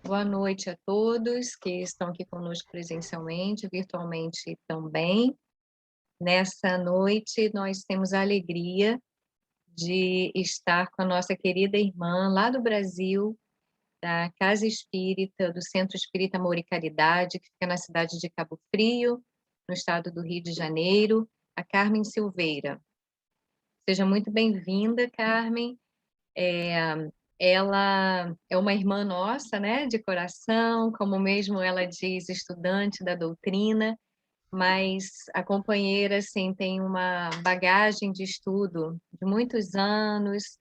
Boa noite a todos que estão aqui conosco presencialmente, virtualmente também. Nessa noite, nós temos a alegria de estar com a nossa querida irmã lá do Brasil, da Casa Espírita, do Centro Espírita Amor e Caridade, que fica na cidade de Cabo Frio, no estado do Rio de Janeiro, a Carmen Silveira. Seja muito bem-vinda, Carmen. Ela é uma irmã nossa, né, de coração, como mesmo ela diz, estudante da doutrina, mas a companheira, assim, tem uma bagagem de estudo de muitos anos,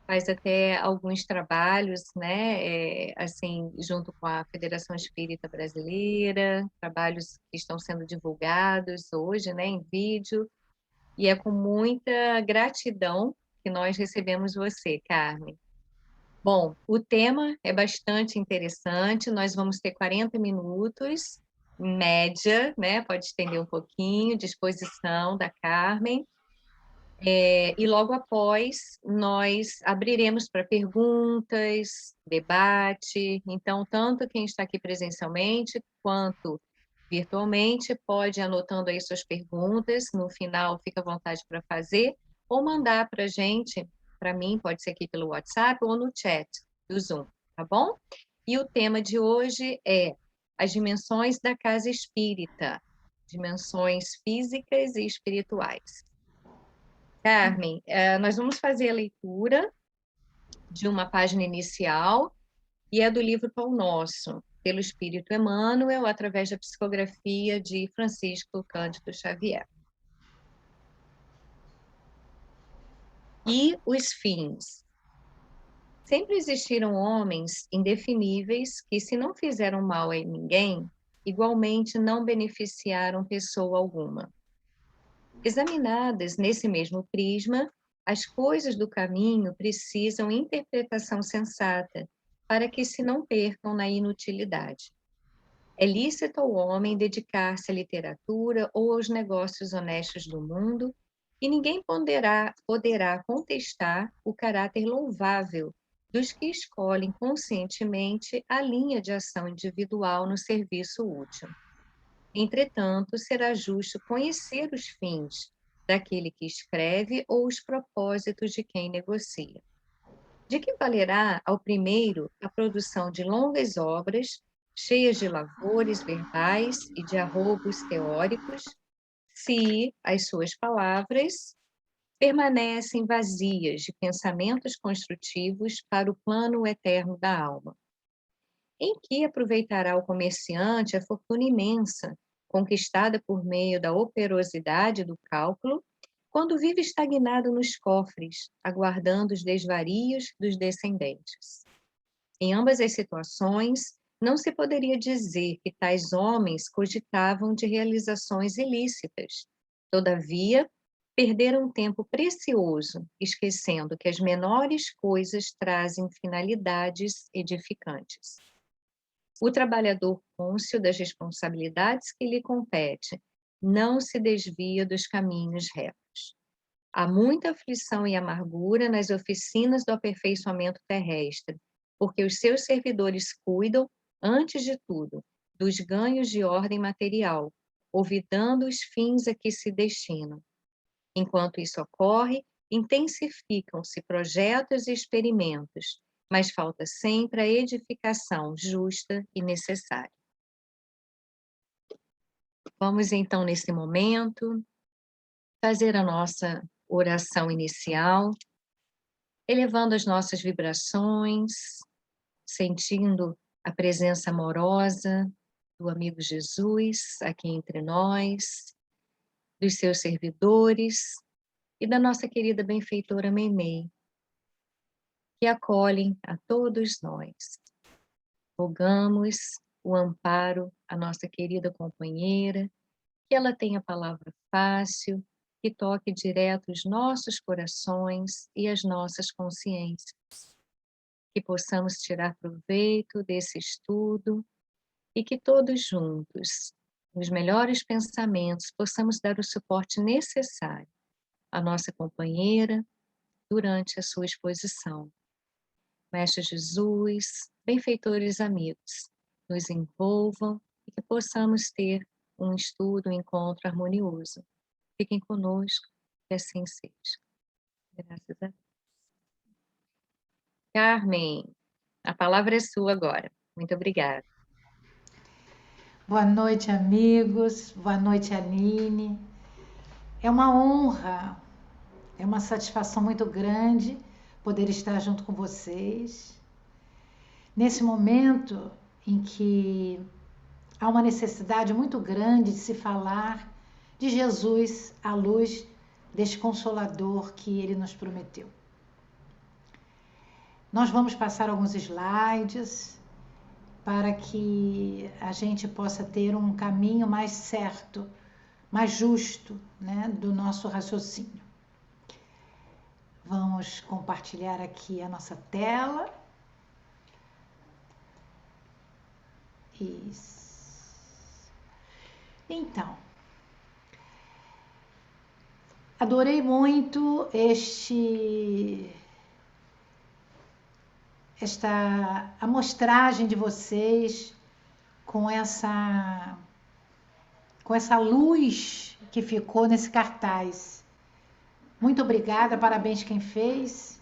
faz até alguns trabalhos, né, assim, junto com a Federação Espírita Brasileira, trabalhos que estão sendo divulgados hoje, né, em vídeo, e é com muita gratidão que nós recebemos você, Carmen. Bom, o tema é bastante interessante, nós vamos ter 40 minutos, em média, né, pode estender um pouquinho, de exposição da Carmen, e logo após nós abriremos para perguntas, debate, então tanto quem está aqui presencialmente quanto virtualmente pode ir anotando aí suas perguntas, no final fica à vontade para fazer, ou mandar para a gente, para mim pode ser aqui pelo WhatsApp ou no chat do Zoom, tá bom? E o tema de hoje é as dimensões da casa espírita, dimensões físicas e espirituais. Carmen, nós vamos fazer a leitura de uma página inicial, e é do livro Pão Nosso, pelo Espírito Emmanuel, através da psicografia de Francisco Cândido Xavier. E os fins. Sempre existiram homens indefiníveis que, se não fizeram mal a ninguém, igualmente não beneficiaram pessoa alguma. Examinadas nesse mesmo prisma, as coisas do caminho precisam interpretação sensata, para que se não percam na inutilidade. É lícito ao homem dedicar-se à literatura ou aos negócios honestos do mundo, e ninguém poderá contestar o caráter louvável dos que escolhem conscientemente a linha de ação individual no serviço útil. Entretanto, será justo conhecer os fins daquele que escreve ou os propósitos de quem negocia. De que valerá ao primeiro a produção de longas obras, cheias de lavores verbais e de arroubos teóricos, se as suas palavras permanecem vazias de pensamentos construtivos para o plano eterno da alma? Em que aproveitará o comerciante a fortuna imensa, conquistada por meio da operosidade do cálculo, quando vive estagnado nos cofres, aguardando os desvarios dos descendentes? Em ambas as situações, não se poderia dizer que tais homens cogitavam de realizações ilícitas. Todavia, perderam tempo precioso, esquecendo que as menores coisas trazem finalidades edificantes. O trabalhador cônscio das responsabilidades que lhe compete não se desvia dos caminhos retos. Há muita aflição e amargura nas oficinas do aperfeiçoamento terrestre, porque os seus servidores cuidam, antes de tudo, dos ganhos de ordem material, olvidando os fins a que se destinam. Enquanto isso ocorre, intensificam-se projetos e experimentos, mas falta sempre a edificação justa e necessária. Vamos então, nesse momento, fazer a nossa oração inicial, elevando as nossas vibrações, sentindo a presença amorosa do amigo Jesus aqui entre nós, dos seus servidores e da nossa querida benfeitora Meimei, que acolhem a todos nós. Rogamos o amparo à nossa querida companheira, que ela tenha palavra fácil, que toque direto os nossos corações e as nossas consciências, que possamos tirar proveito desse estudo e que todos juntos, nos melhores pensamentos, possamos dar o suporte necessário à nossa companheira durante a sua exposição. Mestre Jesus, benfeitores amigos, nos envolvam e que possamos ter um estudo, um encontro harmonioso. Fiquem conosco, que assim seja. Graças a Deus. Carmen, a palavra é sua agora. Muito obrigada. Boa noite, amigos. Boa noite, Aline. É uma honra, é uma satisfação muito grande poder estar junto com vocês. Nesse momento em que há uma necessidade muito grande de se falar de Jesus à luz deste Consolador que ele nos prometeu. Nós vamos passar alguns slides para que a gente possa ter um caminho mais certo, mais justo, né, do nosso raciocínio. Vamos compartilhar aqui a nossa tela. Isso. Então, adorei muito esta amostragem de vocês com essa luz que ficou nesse cartaz. Muito obrigada, parabéns quem fez,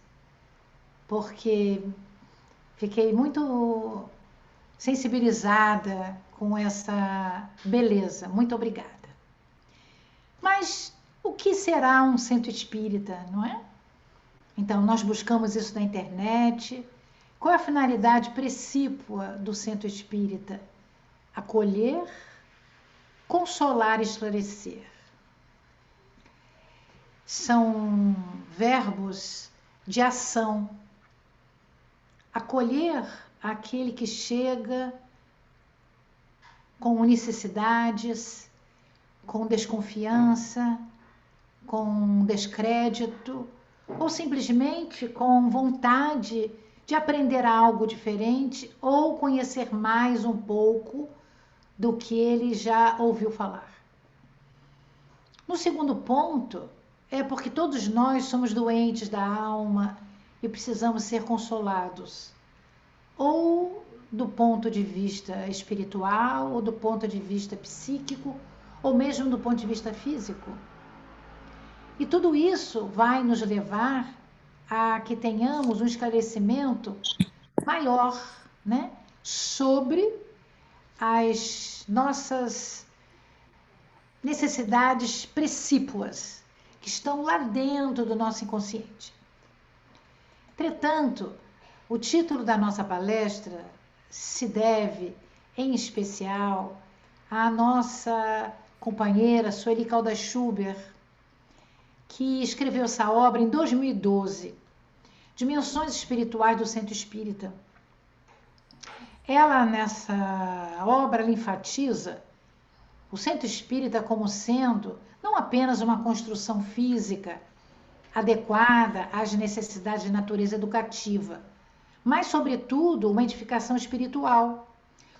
porque fiquei muito sensibilizada com essa beleza. Muito obrigada. Mas o que será um centro espírita, não é? Então, nós buscamos isso na internet. Qual é a finalidade precípua do centro espírita? Acolher, consolar e esclarecer. São verbos de ação. Acolher aquele que chega com necessidades, com desconfiança, com descrédito, ou simplesmente com vontade de aprender algo diferente ou conhecer mais um pouco do que ele já ouviu falar. No segundo ponto, é porque todos nós somos doentes da alma e precisamos ser consolados, ou do ponto de vista espiritual, ou do ponto de vista psíquico, ou mesmo do ponto de vista físico. E tudo isso vai nos levar a que tenhamos um esclarecimento maior, né, sobre as nossas necessidades precípuas que estão lá dentro do nosso inconsciente. Entretanto, o título da nossa palestra se deve, em especial, à nossa companheira Sueli Caldas Schubert, que escreveu essa obra em 2012, Dimensões Espirituais do Centro Espírita. Ela, nessa obra, ela enfatiza o centro espírita como sendo não apenas uma construção física adequada às necessidades de natureza educativa, mas, sobretudo, uma edificação espiritual,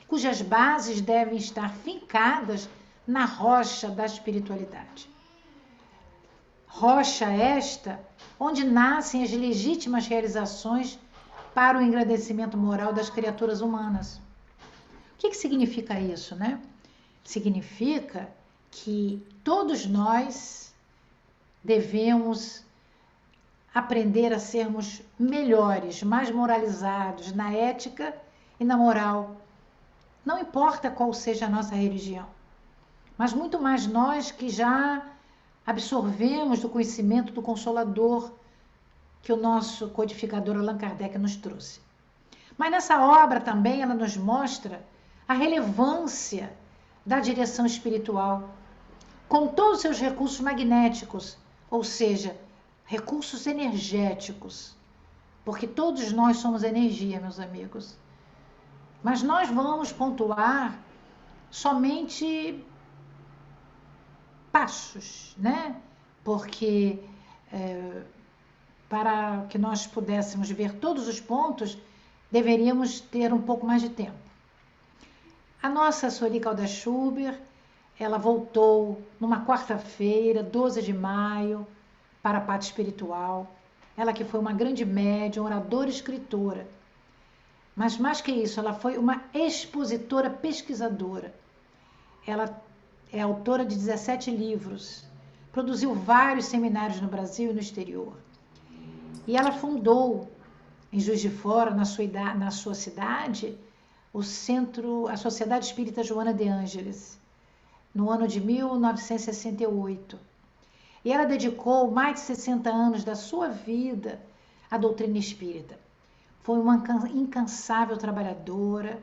cujas bases devem estar fincadas na rocha da espiritualidade. Rocha esta onde nascem as legítimas realizações para o engrandecimento moral das criaturas humanas. O que significa isso, né? Significa que todos nós devemos aprender a sermos melhores, mais moralizados na ética e na moral. Não importa qual seja a nossa religião, mas muito mais nós que já absorvemos do conhecimento do Consolador que o nosso codificador Allan Kardec nos trouxe. Mas nessa obra também ela nos mostra a relevância da direção espiritual, com todos os seus recursos magnéticos, ou seja, recursos energéticos, porque todos nós somos energia, meus amigos. Mas nós vamos pontuar somente passos, né? Porque para que nós pudéssemos ver todos os pontos, deveríamos ter um pouco mais de tempo. A nossa Sueli Caldas Schubert, ela voltou numa quarta-feira, 12 de maio, para a parte espiritual. Ela que foi uma grande médium, oradora e escritora. Mas mais que isso, ela foi uma expositora pesquisadora. Ela é autora de 17 livros, produziu vários seminários no Brasil e no exterior. E ela fundou, em Juiz de Fora, na sua cidade, a Sociedade Espírita Joana de Ângeles, no ano de 1968. E ela dedicou mais de 60 anos da sua vida à doutrina espírita. Foi uma incansável trabalhadora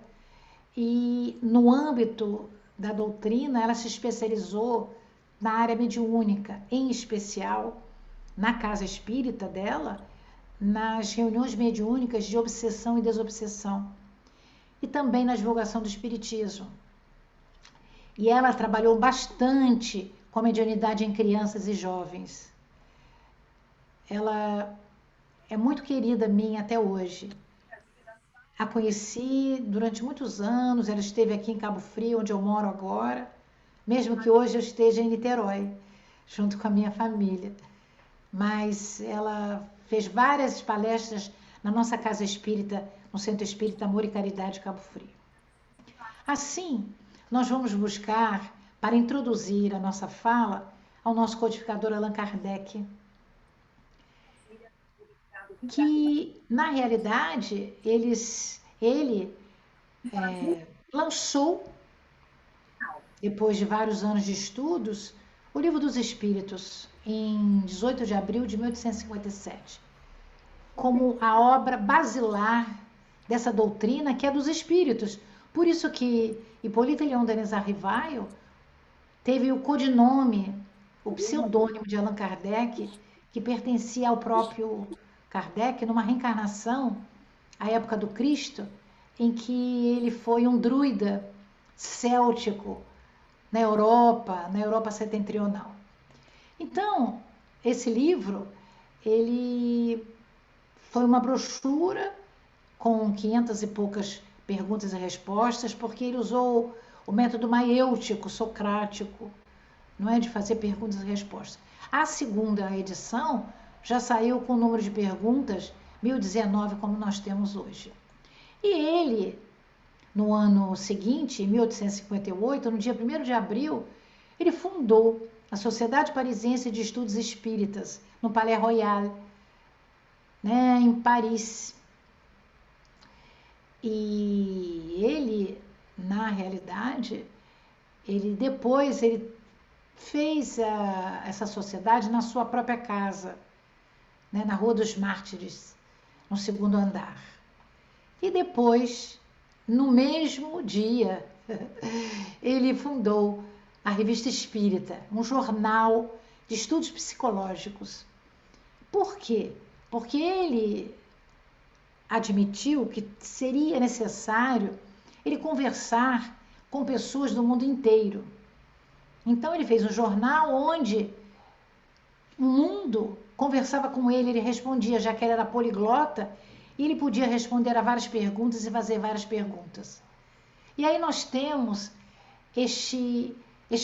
e, no âmbito da doutrina, ela se especializou na área mediúnica, em especial na casa espírita dela, nas reuniões mediúnicas de obsessão e desobsessão, e também na divulgação do espiritismo. E ela trabalhou bastante com a mediunidade em crianças e jovens. Ela é muito querida minha até hoje. A conheci durante muitos anos, ela esteve aqui em Cabo Frio, onde eu moro agora, mesmo que hoje eu esteja em Niterói, junto com a minha família. Mas ela fez várias palestras na nossa casa espírita, no Centro Espírita Amor e Caridade Cabo Frio. Assim, nós vamos buscar, para introduzir a nossa fala, ao nosso codificador Allan Kardec, que, na realidade, ele lançou, depois de vários anos de estudos, o Livro dos Espíritos, em 18 de abril de 1857, como a obra basilar dessa doutrina que é dos espíritos. Por isso que Hipólito Leão Denis Arrivaio teve o codinome, o pseudônimo de Allan Kardec, que pertencia ao próprio Kardec, numa reencarnação, à época do Cristo, em que ele foi um druida céltico na Europa setentrional. Então, esse livro, ele foi uma brochura com 500 e poucas perguntas e respostas, porque ele usou o método maiêutico, socrático, não é, de fazer perguntas e respostas. A segunda edição já saiu com o número de perguntas 1019, como nós temos hoje. E ele, no ano seguinte, em 1858, no dia 1º de abril, ele fundou a Sociedade Parisiense de Estudos Espíritas, no Palais Royal, né, em Paris. E ele, na realidade, ele fez essa sociedade na sua própria casa, né, na Rua dos Mártires, no 2º andar. E depois, no mesmo dia, ele fundou a Revista Espírita, um jornal de estudos psicológicos. Por quê? Porque ele admitiu que seria necessário ele conversar com pessoas do mundo inteiro. Então ele fez um jornal onde o mundo conversava com ele respondia, já que ele era poliglota, e ele podia responder a várias perguntas e fazer várias perguntas. E aí nós temos este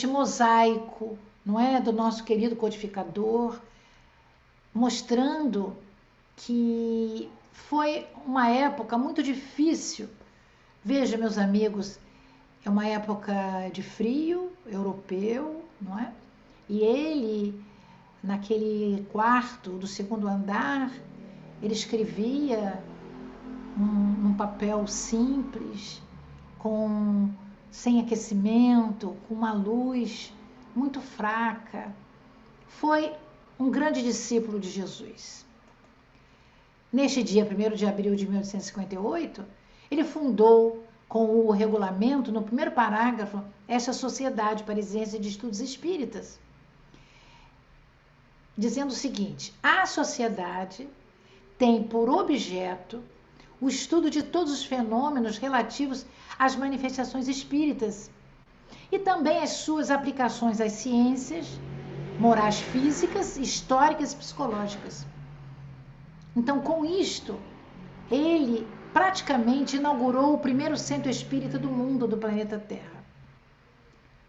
mosaico, não é, do nosso querido codificador, mostrando que foi uma época muito difícil. Veja, meus amigos, é uma época de frio europeu, não é? E ele, naquele quarto do 2º andar, ele escrevia num papel simples, sem aquecimento, com uma luz muito fraca. Foi um grande discípulo de Jesus. Neste dia, 1º de abril de 1858, ele fundou, com o regulamento, no primeiro parágrafo, esta Sociedade Parisiense de Estudos Espíritas, dizendo o seguinte: a sociedade tem por objeto o estudo de todos os fenômenos relativos às manifestações espíritas e também as suas aplicações às ciências morais físicas, históricas e psicológicas. Então, com isto, ele praticamente inaugurou o primeiro centro espírita do mundo, do planeta Terra.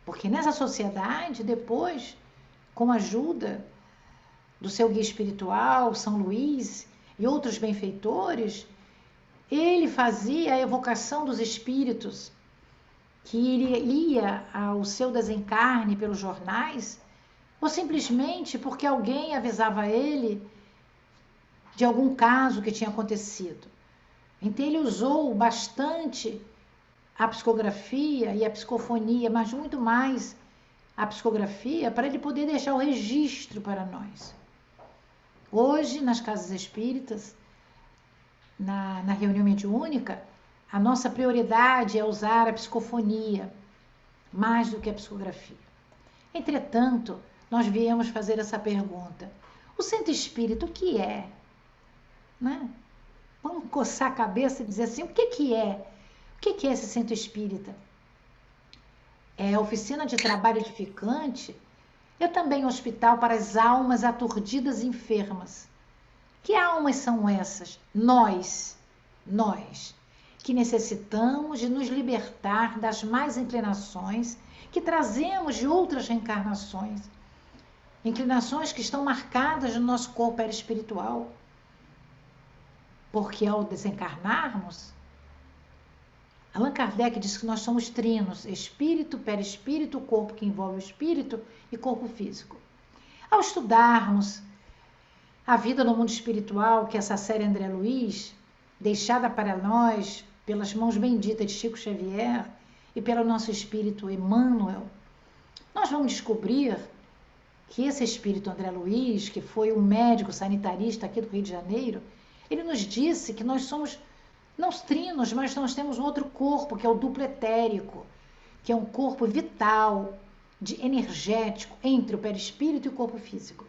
Porque nessa sociedade, depois, com a ajuda do seu guia espiritual, São Luís, e outros benfeitores, ele fazia a evocação dos espíritos, que lia ao seu desencarne pelos jornais, ou simplesmente porque alguém avisava ele de algum caso que tinha acontecido. Então ele usou bastante a psicografia e a psicofonia, mas muito mais a psicografia, para ele poder deixar o registro para nós. Hoje, nas casas espíritas, na reunião mediúnica, a nossa prioridade é usar a psicofonia mais do que a psicografia. Entretanto, nós viemos fazer essa pergunta: o centro espírita, o que é? Né? Vamos coçar a cabeça e dizer assim: o que é? O que é esse centro espírita? É oficina de trabalho edificante? É também hospital para as almas aturdidas e enfermas. Que almas são essas? Nós, que necessitamos de nos libertar das más inclinações que trazemos de outras reencarnações. Inclinações que estão marcadas no nosso corpo perispiritual. Porque ao desencarnarmos, Allan Kardec diz que nós somos trinos: espírito, perispírito, corpo que envolve o espírito e corpo físico. Ao estudarmos a vida no mundo espiritual, que essa série André Luiz, deixada para nós pelas mãos benditas de Chico Xavier e pelo nosso espírito Emmanuel, nós vamos descobrir que esse espírito André Luiz, que foi um médico sanitarista aqui do Rio de Janeiro, ele nos disse que nós somos não trinos, mas nós temos um outro corpo, que é o duplo etérico, que é um corpo vital, energético, entre o perispírito e o corpo físico.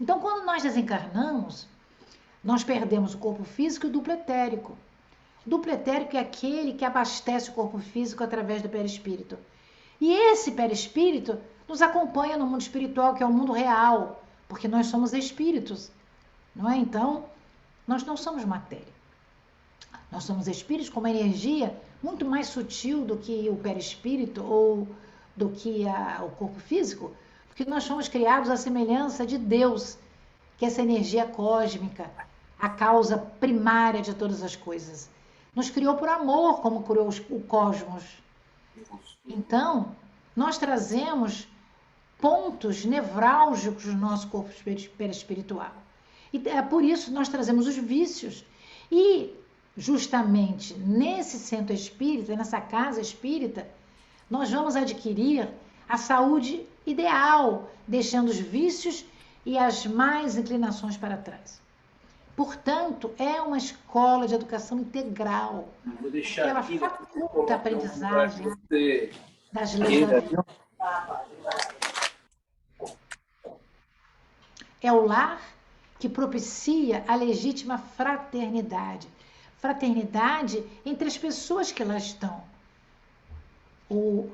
Então, quando nós desencarnamos, nós perdemos o corpo físico e o duplo etérico. O duplo etérico é aquele que abastece o corpo físico através do perispírito. E esse perispírito nos acompanha no mundo espiritual, que é o mundo real, porque nós somos espíritos, não é? Então, nós não somos matéria. Nós somos espíritos com uma energia muito mais sutil do que o perispírito ou do que o corpo físico, porque nós fomos criados à semelhança de Deus, que é essa energia cósmica, a causa primária de todas as coisas. Nos criou por amor, como criou o cosmos. Então, nós trazemos pontos nevrálgicos do nosso corpo perispiritual. E é por isso que nós trazemos os vícios. E justamente nesse centro espírita, nessa casa espírita, nós vamos adquirir a saúde ideal, deixando os vícios e as más inclinações para trás. Portanto, é uma escola de educação integral. Vou deixar ela aqui, faculta a aprendizagem das leis da vida. É o lar que propicia a legítima fraternidade. Fraternidade entre as pessoas que lá estão. O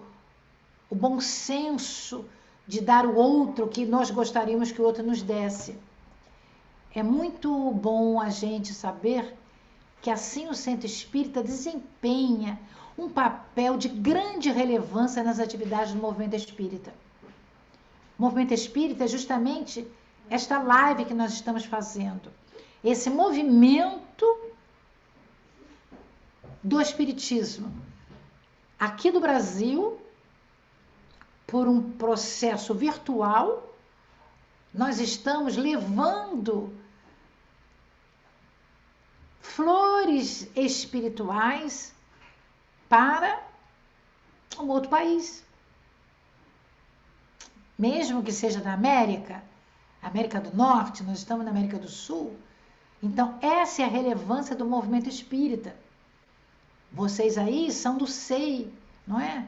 bom senso de dar o outro que nós gostaríamos que o outro nos desse. É muito bom a gente saber que assim o centro espírita desempenha um papel de grande relevância nas atividades do movimento espírita. O movimento espírita é justamente esta live que nós estamos fazendo. Esse movimento do espiritismo. Aqui do Brasil, por um processo virtual, nós estamos levando flores espirituais para um outro país. Mesmo que seja da América do Norte, nós estamos na América do Sul. Então, essa é a relevância do movimento espírita. Vocês aí são do SEI, não é?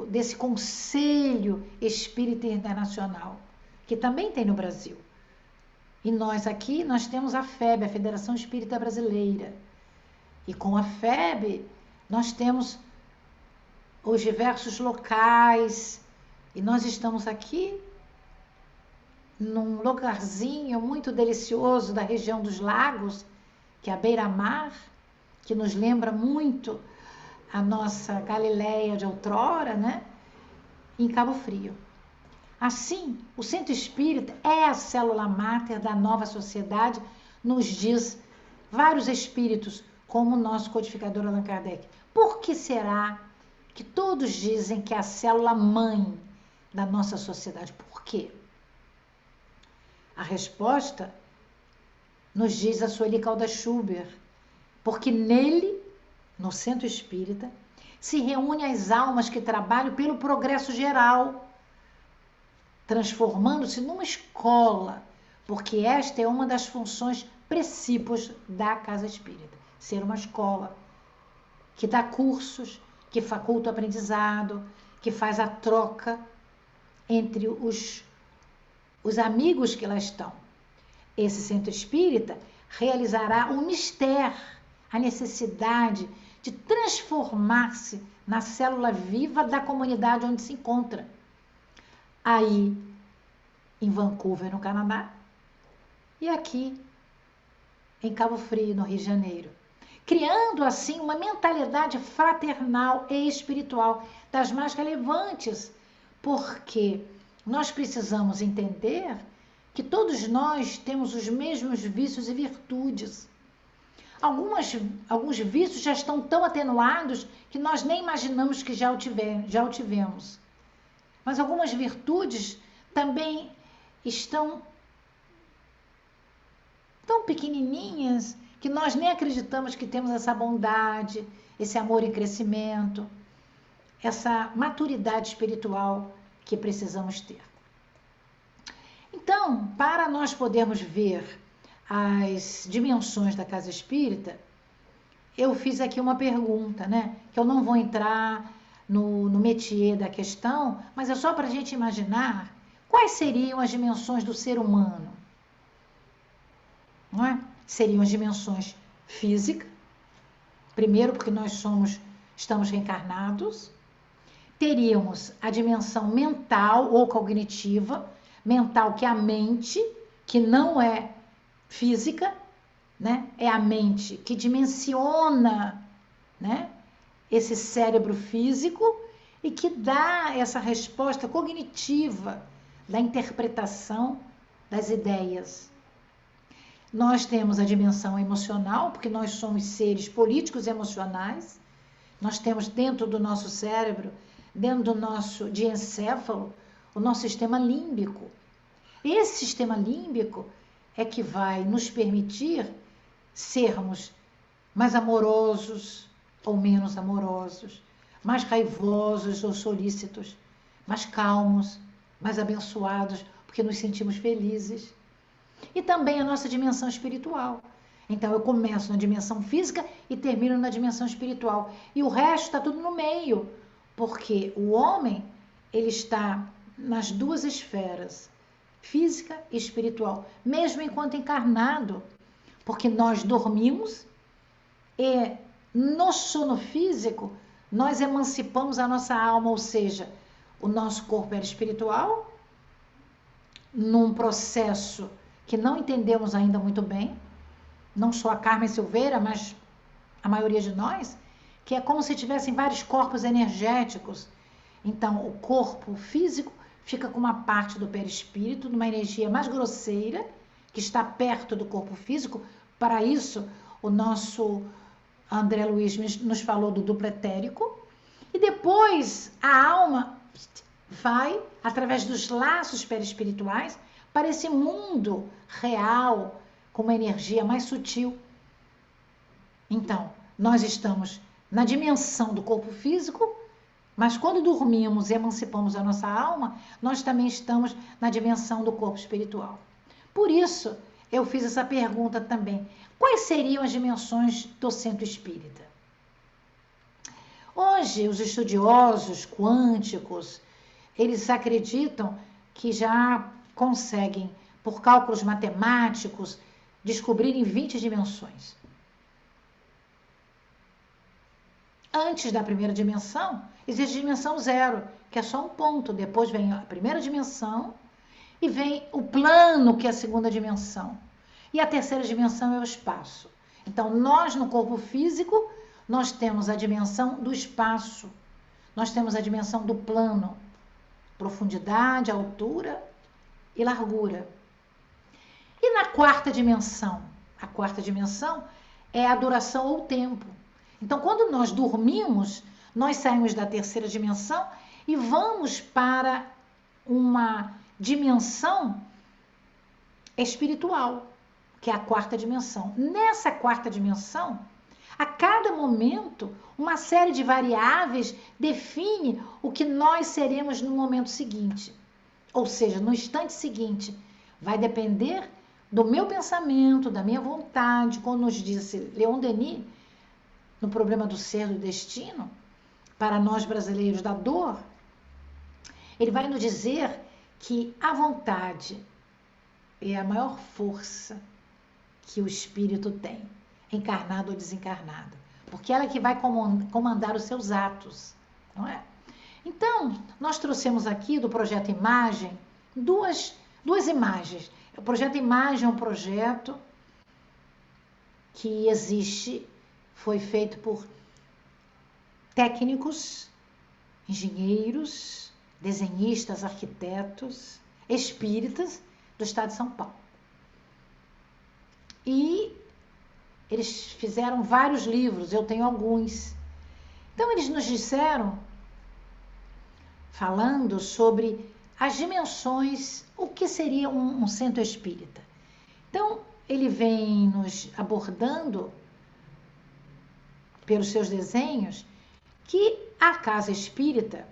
Desse Conselho Espírita Internacional, que também tem no Brasil. E nós aqui, nós temos a FEB, a Federação Espírita Brasileira. E com a FEB, nós temos os diversos locais. E nós estamos aqui num lugarzinho muito delicioso da região dos lagos, que é a beira-mar, que nos lembra muito a nossa Galileia de outrora, né? Em Cabo Frio. Assim, o centro espírita é a célula máter da nova sociedade, nos diz vários espíritos como o nosso codificador Allan Kardec. Por que será que todos dizem que é a célula mãe da nossa sociedade? Por quê? A resposta nos diz a Sueli Caldas Schubert, porque nele, no Centro Espírita, se reúnem as almas que trabalham pelo progresso geral, transformando-se numa escola, porque esta é uma das funções precípios da Casa Espírita, ser uma escola que dá cursos, que faculta o aprendizado, que faz a troca entre os amigos que lá estão. Esse Centro Espírita realizará o mistério, a necessidade de transformar-se na célula viva da comunidade onde se encontra. Aí, em Vancouver, no Canadá, e aqui, em Cabo Frio, no Rio de Janeiro. Criando, assim, uma mentalidade fraternal e espiritual das mais relevantes, porque nós precisamos entender que todos nós temos os mesmos vícios e virtudes. Alguns vícios já estão tão atenuados que nós nem imaginamos que já o tivemos. Mas algumas virtudes também estão tão pequenininhas que nós nem acreditamos que temos essa bondade, esse amor em crescimento, essa maturidade espiritual que precisamos ter. Então, para nós podermos ver as dimensões da Casa Espírita, eu fiz aqui uma pergunta, né? Que eu não vou entrar no métier da questão, mas é só para a gente imaginar quais seriam as dimensões do ser humano. Não é? Seriam as dimensões física, primeiro porque nós estamos reencarnados, teríamos a dimensão mental ou cognitiva, mental que é a mente, que não é física, né? É a mente que dimensiona, né, esse cérebro físico e que dá essa resposta cognitiva da interpretação das ideias. Nós temos a dimensão emocional, porque nós somos seres políticos e emocionais. Nós temos dentro do nosso cérebro, dentro do nosso diencéfalo, o nosso sistema límbico. Esse sistema límbico é que vai nos permitir sermos mais amorosos ou menos amorosos, mais raivosos ou solícitos, mais calmos, mais abençoados, porque nos sentimos felizes. E também a nossa dimensão espiritual. Então, eu começo na dimensão física e termino na dimensão espiritual. E o resto está tudo no meio, porque o homem, ele está nas duas esferas, física e espiritual, mesmo enquanto encarnado, porque nós dormimos e no sono físico nós emancipamos a nossa alma, ou seja, o nosso corpo era espiritual, num processo que não entendemos ainda muito bem, não só a Carmen Silveira, mas a maioria de nós, que é como se tivessem vários corpos energéticos. Então, o corpo físico fica com uma parte do perispírito, numa energia mais grosseira, que está perto do corpo físico. Para isso, o nosso André Luiz nos falou do duplo etérico. E depois, a alma vai, através dos laços perispirituais, para esse mundo real, com uma energia mais sutil. Então, nós estamos na dimensão do corpo físico, mas quando dormimos e emancipamos a nossa alma, nós também estamos na dimensão do corpo espiritual. Por isso, eu fiz essa pergunta também. Quais seriam as dimensões do Centro Espírita? Hoje, os estudiosos quânticos, eles acreditam que já conseguem, por cálculos matemáticos, descobrirem 20 dimensões. Antes da primeira dimensão, existe a dimensão zero, que é só um ponto. Depois vem a primeira dimensão e vem o plano, que é a segunda dimensão. E a terceira dimensão é o espaço. Então, nós no corpo físico, nós temos a dimensão do espaço. Nós temos a dimensão do plano. Profundidade, altura e largura. E na quarta dimensão? A quarta dimensão é a duração ou o tempo. Então, quando nós dormimos, nós saímos da terceira dimensão e vamos para uma dimensão espiritual, que é a quarta dimensão. Nessa quarta dimensão, a cada momento, uma série de variáveis define o que nós seremos no momento seguinte. Ou seja, no instante seguinte, vai depender do meu pensamento, da minha vontade, como nos disse Leon Denis, no problema do ser do destino, para nós brasileiros da dor, ele vai nos dizer que a vontade é a maior força que o espírito tem, encarnado ou desencarnado, porque ela é que vai comandar os seus atos, não é? Então, nós trouxemos aqui do Projeto Imagem duas imagens. O Projeto Imagem é um projeto que existe, foi feito por técnicos, engenheiros, desenhistas, arquitetos, espíritas do estado de São Paulo. E eles fizeram vários livros, eu tenho alguns. Então, eles nos disseram, falando sobre as dimensões, o que seria um centro espírita. Então, ele vem nos abordando, pelos seus desenhos, que a casa espírita,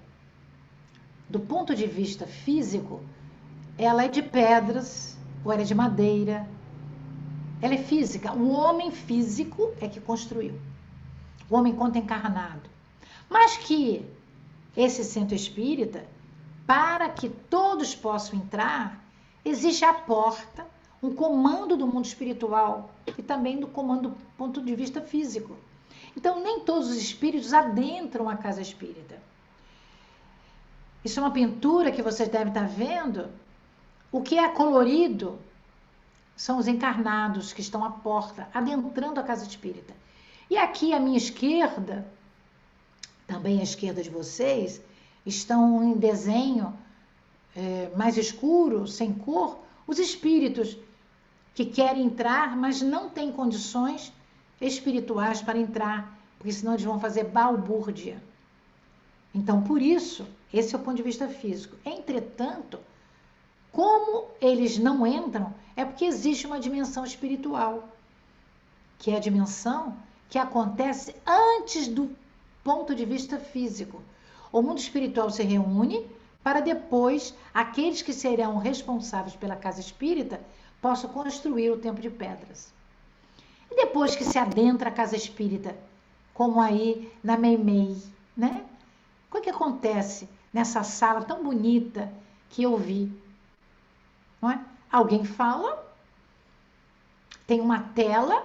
do ponto de vista físico, ela é de pedras, ou ela é de madeira, ela é física. O homem físico é que construiu, o homem enquanto encarnado. Mas que esse centro espírita, para que todos possam entrar, existe a porta, um comando do mundo espiritual e também do comando do ponto de vista físico. Então, nem todos os espíritos adentram a casa espírita. Isso é uma pintura que vocês devem estar vendo. O que é colorido são os encarnados que estão à porta, adentrando a casa espírita. E aqui à minha esquerda, também à esquerda de vocês, estão em desenho mais escuro, sem cor, os espíritos que querem entrar, mas não têm condições espirituais para entrar, porque senão eles vão fazer balbúrdia. Então, por isso, esse é o ponto de vista físico. Entretanto, como eles não entram, é porque existe uma dimensão espiritual, que é a dimensão que acontece antes do ponto de vista físico. O mundo espiritual se reúne para depois aqueles que serão responsáveis pela casa espírita possam construir o templo de pedras. E depois que se adentra a casa espírita, como aí na Meimei, né? O que acontece nessa sala tão bonita que eu vi? Não é? Alguém fala, tem uma tela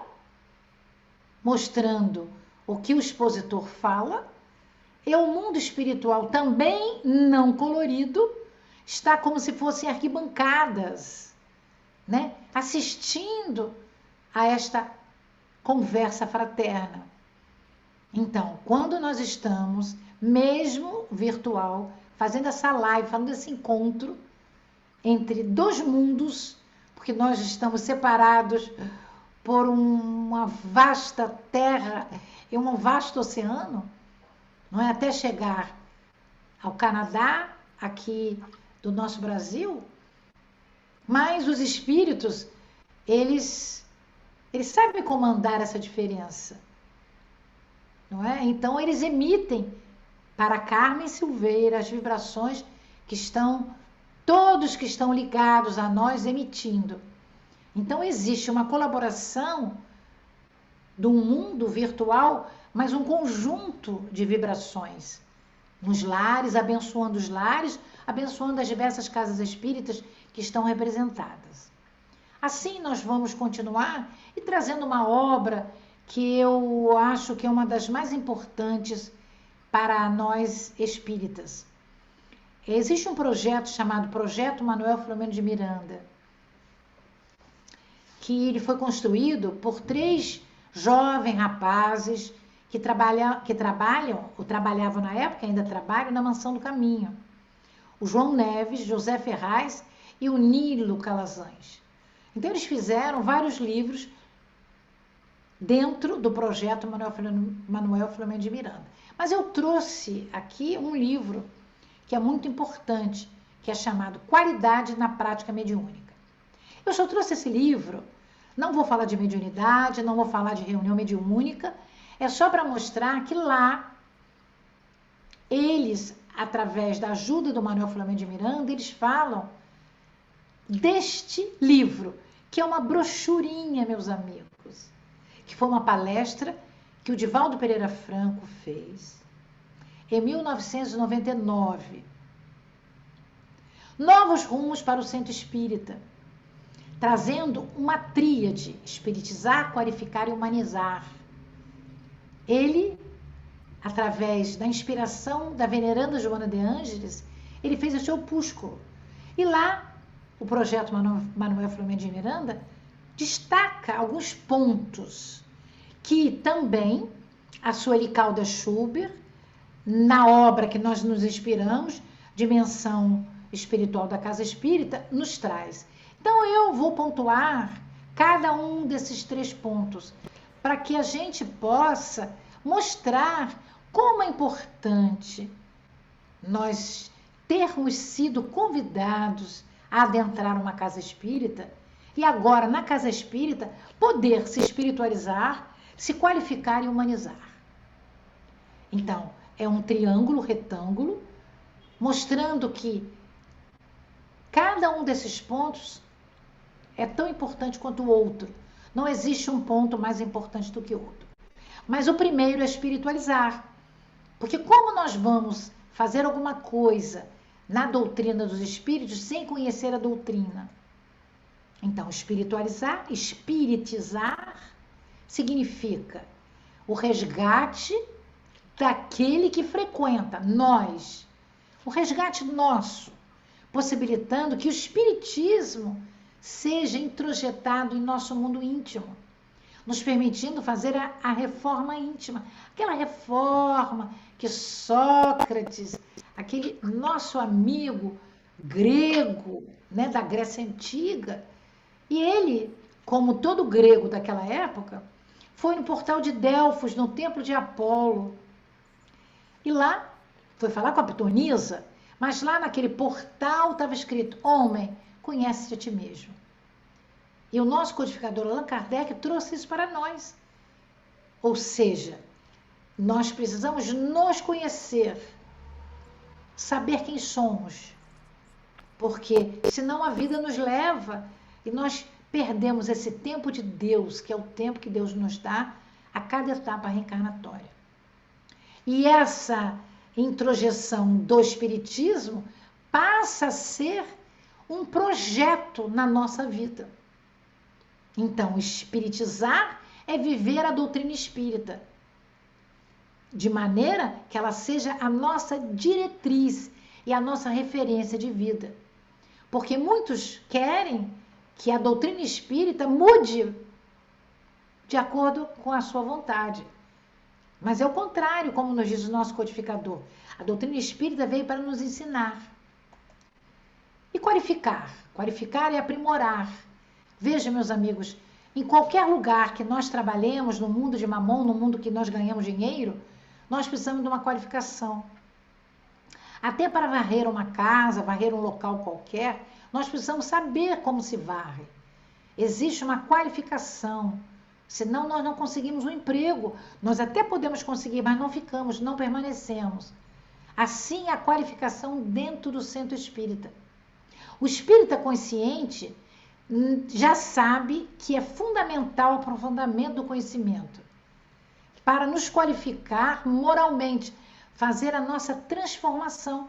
mostrando o que o expositor fala, e o mundo espiritual também não colorido está como se fossem arquibancadas, né? Assistindo a esta conversa fraterna. Então, quando nós estamos, mesmo virtual, fazendo essa live, falando desse encontro entre dois mundos, porque nós estamos separados por uma vasta terra e um vasto oceano, não é? Até chegar ao Canadá, aqui do nosso Brasil, mas os espíritos, eles sabem comandar essa diferença, não é? Então, eles emitem para Carmen Silveira as vibrações que estão, todos que estão ligados a nós emitindo. Então, existe uma colaboração do mundo virtual, mas um conjunto de vibrações nos lares, abençoando os lares, abençoando as diversas casas espíritas que estão representadas. Assim, nós vamos continuar e trazendo uma obra que eu acho que é uma das mais importantes para nós espíritas. Existe um projeto chamado Projeto Manuel Filomeno de Miranda, que ele foi construído por 3 jovens rapazes que trabalhavam na época, ainda trabalham, na Mansão do Caminho. O João Neves, José Ferraz e o Nilo Calazans. Então, eles fizeram vários livros dentro do projeto Manuel Filomeno de Miranda. Mas eu trouxe aqui um livro que é muito importante, que é chamado Qualidade na Prática Mediúnica. Eu só trouxe esse livro, não vou falar de mediunidade, não vou falar de reunião mediúnica, é só para mostrar que lá, eles, através da ajuda do Manuel Filomeno de Miranda, eles falam deste livro, que é uma brochurinha, meus amigos, que foi uma palestra que o Divaldo Pereira Franco fez em 1999. Novos rumos para o Centro Espírita, trazendo uma tríade: espiritizar, qualificar e humanizar. Ele, através da inspiração da veneranda Joana de Ângeles, ele fez esse opúsculo. E lá, o projeto Manuel Filomeno de Miranda destaca alguns pontos que também a Sueli Caldas Schubert, na obra que nós nos inspiramos, Dimensão Espiritual da Casa Espírita, nos traz. Então, eu vou pontuar cada um desses 3 pontos, para que a gente possa mostrar como é importante nós termos sido convidados a adentrar uma casa espírita e agora, na casa espírita, poder se espiritualizar, se qualificar e humanizar. Então, é um triângulo retângulo, mostrando que cada um desses pontos é tão importante quanto o outro. Não existe um ponto mais importante do que o outro. Mas o primeiro é espiritualizar. Porque como nós vamos fazer alguma coisa na doutrina dos espíritos sem conhecer a doutrina? Então, espiritualizar, espiritizar, significa o resgate daquele que frequenta, nós. O resgate nosso, possibilitando que o espiritismo seja introjetado em nosso mundo íntimo, nos permitindo fazer a reforma íntima. Aquela reforma que Sócrates, aquele nosso amigo grego, né, da Grécia Antiga, e ele, como todo grego daquela época, foi no portal de Delfos, no templo de Apolo. E lá, foi falar com a pitonisa, mas lá naquele portal estava escrito: homem, conhece-te a ti mesmo. E o nosso codificador Allan Kardec trouxe isso para nós. Ou seja, nós precisamos nos conhecer, saber quem somos, porque senão a vida nos leva e nós perdemos esse tempo de Deus, que é o tempo que Deus nos dá a cada etapa reencarnatória. E essa introjeção do espiritismo passa a ser um projeto na nossa vida. Então, espiritizar é viver a doutrina espírita, de maneira que ela seja a nossa diretriz e a nossa referência de vida. Porque muitos querem que a doutrina espírita mude de acordo com a sua vontade. Mas é o contrário, como nos diz o nosso codificador. A doutrina espírita veio para nos ensinar. E qualificar. Qualificar é aprimorar. Veja, meus amigos, em qualquer lugar que nós trabalhemos, no mundo de mamon, no mundo que nós ganhamos dinheiro, nós precisamos de uma qualificação. Até para varrer uma casa, varrer um local qualquer, nós precisamos saber como se varre. Existe uma qualificação. Senão nós não conseguimos um emprego. Nós até podemos conseguir, mas não ficamos, não permanecemos. Assim a qualificação dentro do centro espírita. O espírita consciente já sabe que é fundamental o aprofundamento do conhecimento para nos qualificar moralmente, fazer a nossa transformação,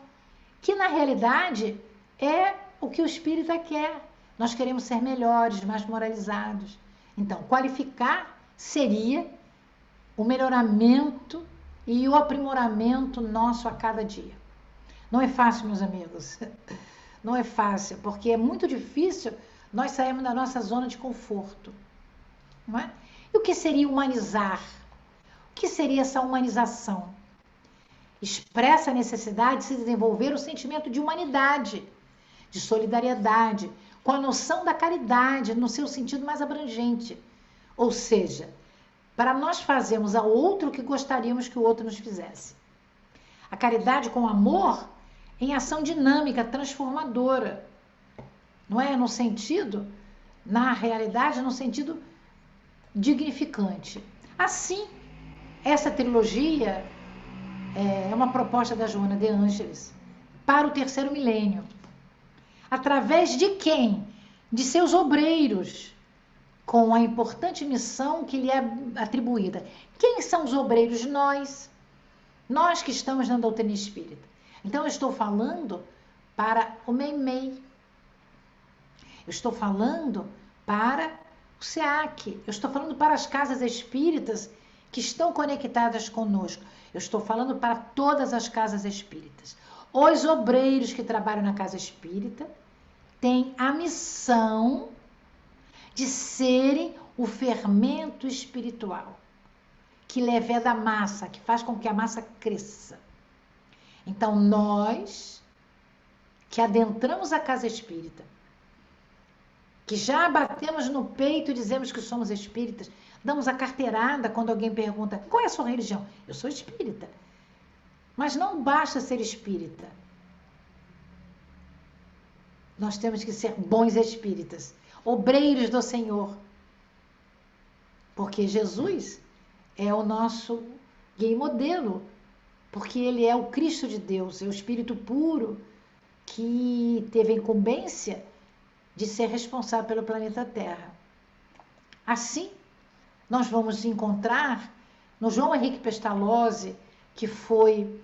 que na realidade é o que o espírita quer. Nós queremos ser melhores, mais moralizados. Então, qualificar seria o melhoramento e o aprimoramento nosso a cada dia. Não é fácil, meus amigos. Não é fácil, porque é muito difícil nós sairmos da nossa zona de conforto. Não é? E o que seria humanizar? O que seria essa humanização? Expressa a necessidade de se desenvolver o sentimento de humanidade, de solidariedade, com a noção da caridade no seu sentido mais abrangente. Ou seja, para nós fazermos ao outro o que gostaríamos que o outro nos fizesse. A caridade com amor em ação dinâmica, transformadora. Não é no sentido, na realidade, no sentido dignificante. Assim, essa trilogia é uma proposta da Joana de Ângeles para o terceiro milênio. Através de quem? De seus obreiros, com a importante missão que lhe é atribuída. Quem são os obreiros? Nós que estamos na doutrina espírita. Então, eu estou falando para o Meimei. Eu estou falando para o SEAC. Eu estou falando para as casas espíritas que estão conectadas conosco. Eu estou falando para todas as casas espíritas. Os obreiros que trabalham na casa espírita têm a missão de serem o fermento espiritual que leveda a massa, que faz com que a massa cresça. Então, nós que adentramos a casa espírita, que já batemos no peito e dizemos que somos espíritas, damos a carteirada quando alguém pergunta: qual é a sua religião? Eu sou espírita. Mas não basta ser espírita. Nós temos que ser bons espíritas, obreiros do Senhor. Porque Jesus é o nosso guia modelo, porque ele é o Cristo de Deus, é o Espírito puro que teve a incumbência de ser responsável pelo planeta Terra. Assim, nós vamos encontrar no João Henrique Pestalozzi, que foi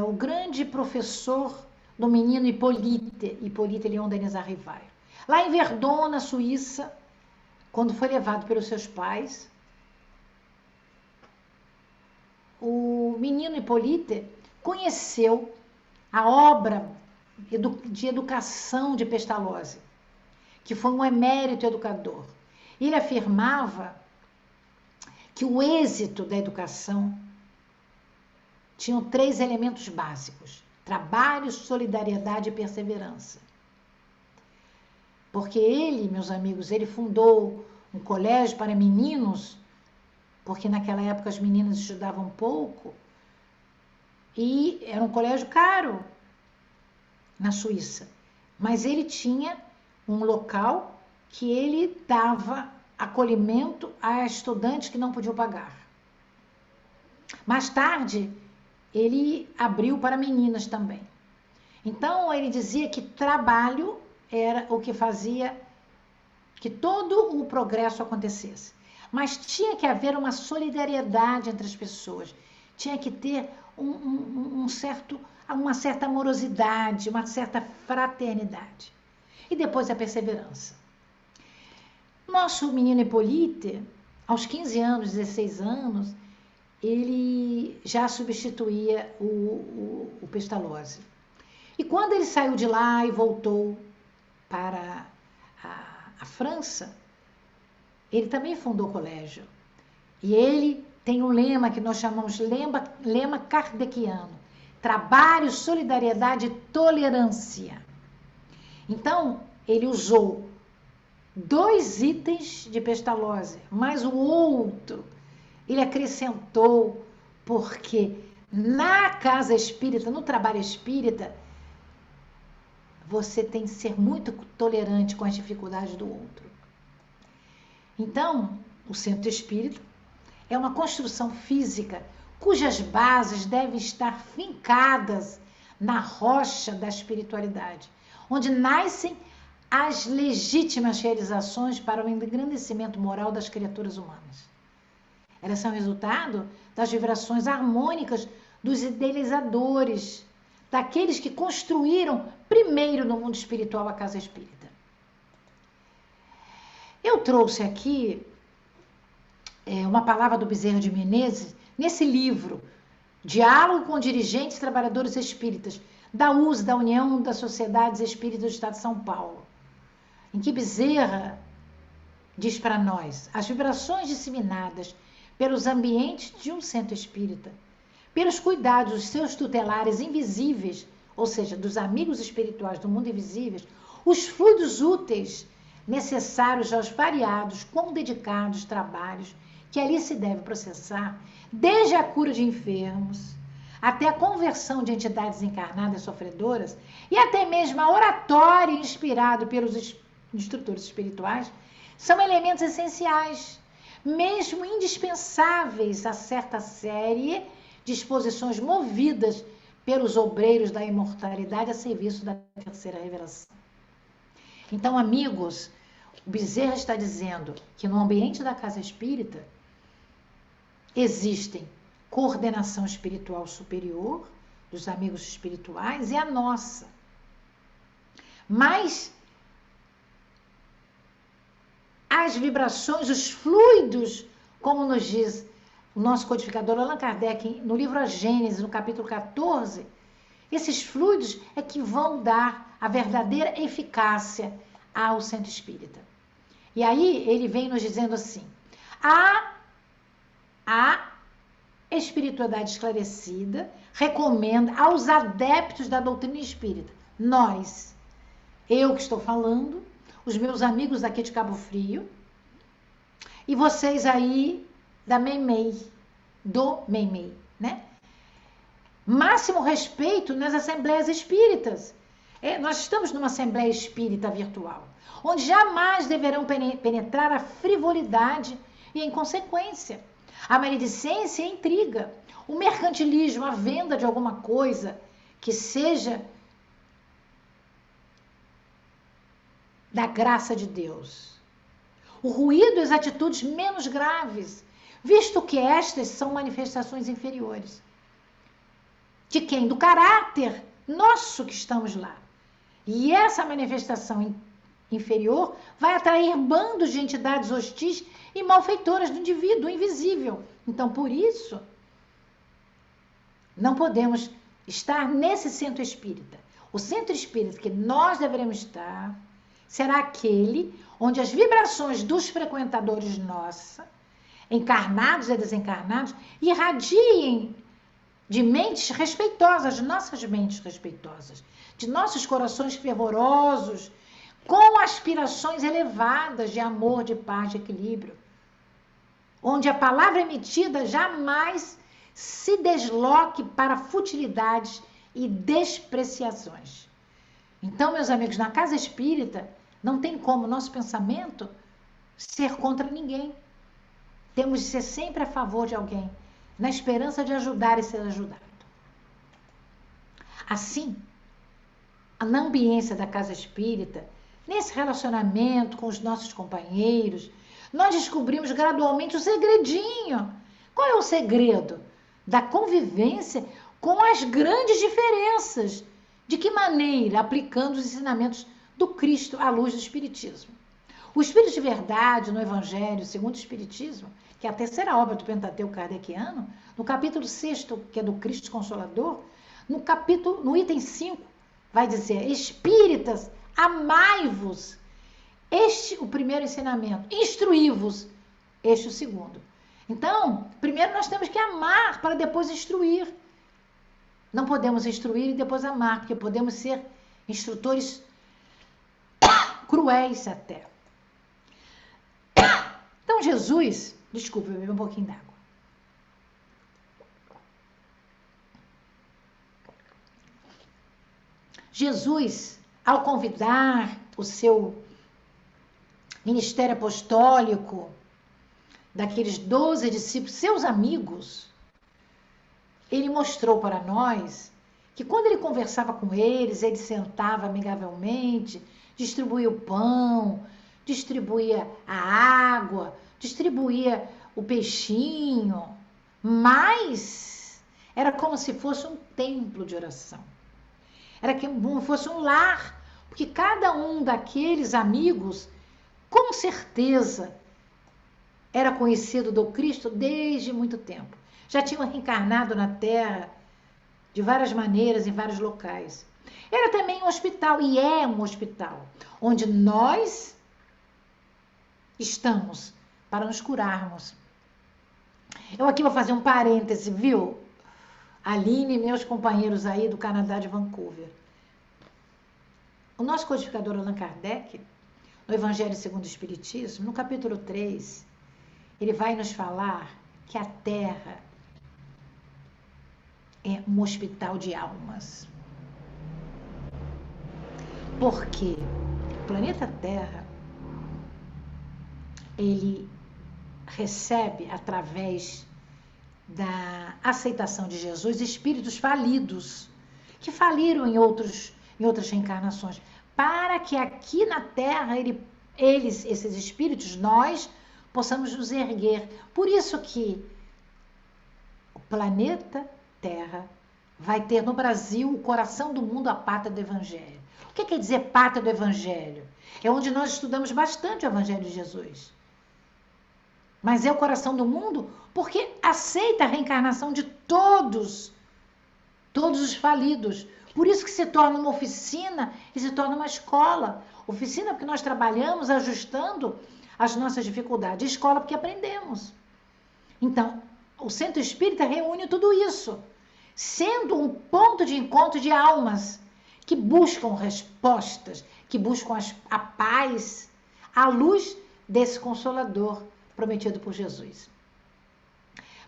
o grande professor do menino Hippolyte Leon Denis Arrivai. Lá em Verdun, na Suíça, quando foi levado pelos seus pais, o menino Hippolyte conheceu a obra de educação de Pestalozzi, que foi um emérito educador. Ele afirmava que o êxito da educação tinha 3 elementos básicos: trabalho, solidariedade e perseverança. Porque ele, meus amigos, ele fundou um colégio para meninos, porque naquela época as meninas estudavam pouco, e era um colégio caro na Suíça. Mas ele tinha um local que ele dava acolhimento a estudantes que não podiam pagar. Mais tarde, ele abriu para meninas também. Então, ele dizia que trabalho era o que fazia que todo o progresso acontecesse. Mas tinha que haver uma solidariedade entre as pessoas. Tinha que ter uma certa amorosidade, uma certa fraternidade. E depois a perseverança. Nosso menino Hippolyte, aos 15 anos, 16 anos, ele já substituía o Pestalozzi. E quando ele saiu de lá e voltou para a França, ele também fundou o colégio. E ele tem um lema que nós chamamos lema kardeciano: trabalho, solidariedade e tolerância. Então, ele usou 2 itens de Pestalozzi, mas o outro ele acrescentou, porque na casa espírita, no trabalho espírita, você tem que ser muito tolerante com as dificuldades do outro. Então, o centro espírita é uma construção física cujas bases devem estar fincadas na rocha da espiritualidade, onde nascem as legítimas realizações para o engrandecimento moral das criaturas humanas. Elas são resultado das vibrações harmônicas dos idealizadores, daqueles que construíram primeiro no mundo espiritual a casa espírita. Eu trouxe aqui uma palavra do Bezerra de Menezes nesse livro, Diálogo com Dirigentes e Trabalhadores Espíritas, da US, da União das Sociedades Espíritas do Estado de São Paulo, em que Bezerra diz para nós: as vibrações disseminadas pelos ambientes de um centro espírita, pelos cuidados dos seus tutelares invisíveis, ou seja, dos amigos espirituais do mundo invisíveis, os fluidos úteis necessários aos variados, quão dedicados trabalhos que ali se deve processar desde a cura de enfermos, até a conversão de entidades encarnadas sofredoras e até mesmo a oratória inspirado pelos instrutores espirituais, são elementos essenciais, mesmo indispensáveis a certa série de exposições movidas pelos obreiros da imortalidade a serviço da terceira revelação. Então, amigos, o Bezerra está dizendo que no ambiente da casa espírita existem coordenação espiritual superior dos amigos espirituais e a nossa. Mas as vibrações, os fluidos, como nos diz o nosso codificador Allan Kardec no livro A Gênese, no capítulo 14, esses fluidos é que vão dar a verdadeira eficácia ao centro espírita. E aí ele vem nos dizendo assim: a espiritualidade esclarecida recomenda aos adeptos da doutrina espírita, nós, eu que estou falando, os meus amigos daqui de Cabo Frio, e vocês aí da Meimei, do Meimei, né? Máximo respeito nas assembleias espíritas. Nós estamos numa assembleia espírita virtual, onde jamais deverão penetrar a frivolidade e a inconsequência, a maledicência e a intriga, o mercantilismo, a venda de alguma coisa que seja da graça de Deus. O ruído e as atitudes menos graves, visto que estas são manifestações inferiores. De quem? Do caráter nosso que estamos lá. E essa manifestação inferior vai atrair bandos de entidades hostis e malfeitoras do indivíduo invisível. Então, por isso, não podemos estar nesse centro espírita. O centro espírita que nós deveremos estar será aquele onde as vibrações dos frequentadores nossa, encarnados e desencarnados, irradiem de mentes respeitosas, de nossas mentes respeitosas, de nossos corações fervorosos, com aspirações elevadas de amor, de paz, de equilíbrio, onde a palavra emitida jamais se desloque para futilidades e despreciações. Então, meus amigos, na casa espírita, não tem como nosso pensamento ser contra ninguém. Temos de ser sempre a favor de alguém, na esperança de ajudar e ser ajudado. Assim, na ambiência da casa espírita, nesse relacionamento com os nossos companheiros, nós descobrimos gradualmente o segredinho. Qual é o segredo? Da convivência com as grandes diferenças. De que maneira? Aplicando os ensinamentos do Cristo à luz do Espiritismo. O Espírito de Verdade, no Evangelho segundo o Espiritismo, que é a terceira obra do Pentateuco kardeciano, no capítulo 6º, que é do Cristo Consolador, no item 5, vai dizer: Espíritas, amai-vos. Este o primeiro ensinamento. Instruí-vos. Este o segundo. Então, primeiro nós temos que amar para depois instruir. Não podemos instruir e depois amar, porque podemos ser instrutores cruéis até. Então, Jesus... Desculpa, eu bebi um pouquinho d'água. Jesus, ao convidar o seu ministério apostólico, daqueles 12 discípulos, seus amigos, ele mostrou para nós que quando ele conversava com eles, ele sentava amigavelmente, distribuía o pão, distribuía a água, distribuía o peixinho, mas era como se fosse um templo de oração. Era como se fosse um lar, porque cada um daqueles amigos, com certeza, era conhecido do Cristo desde muito tempo. Já tinham reencarnado na Terra de várias maneiras, em vários locais. Era também um hospital, e é um hospital, onde nós estamos para nos curarmos. Eu aqui vou fazer um parêntese, viu? Aline e meus companheiros aí do Canadá de Vancouver. O nosso codificador Allan Kardec, no Evangelho segundo o Espiritismo, no capítulo 3, ele vai nos falar que a Terra é um hospital de almas. Porque o planeta Terra, ele recebe, através da aceitação de Jesus, espíritos falidos, que faliram em outras reencarnações, para que aqui na Terra, esses espíritos, nós, possamos nos erguer. Por isso que o planeta Terra vai ter no Brasil, o coração do mundo, a pátria do Evangelho. O que quer dizer pátria do Evangelho? É onde nós estudamos bastante o Evangelho de Jesus. Mas é o coração do mundo porque aceita a reencarnação de todos os falidos. Por isso que se torna uma oficina e se torna uma escola. Oficina porque nós trabalhamos ajustando as nossas dificuldades. Escola porque aprendemos. Então, o Centro Espírita reúne tudo isso, sendo um ponto de encontro de almas que buscam respostas, que buscam a paz, à luz desse Consolador prometido por Jesus.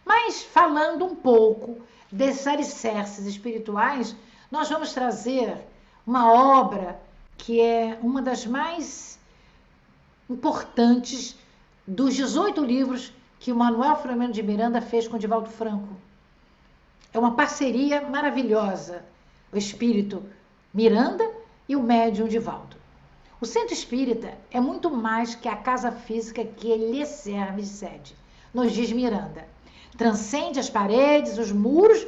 Mas, falando um pouco desses alicerces espirituais, nós vamos trazer uma obra que é uma das mais importantes dos 18 livros que o Manuel Filomeno de Miranda fez com o Divaldo Franco. É uma parceria maravilhosa, o espírito Miranda e o médium Divaldo. O Centro Espírita é muito mais que a casa física que lhe serve e cede, nos diz Miranda. Transcende as paredes, os muros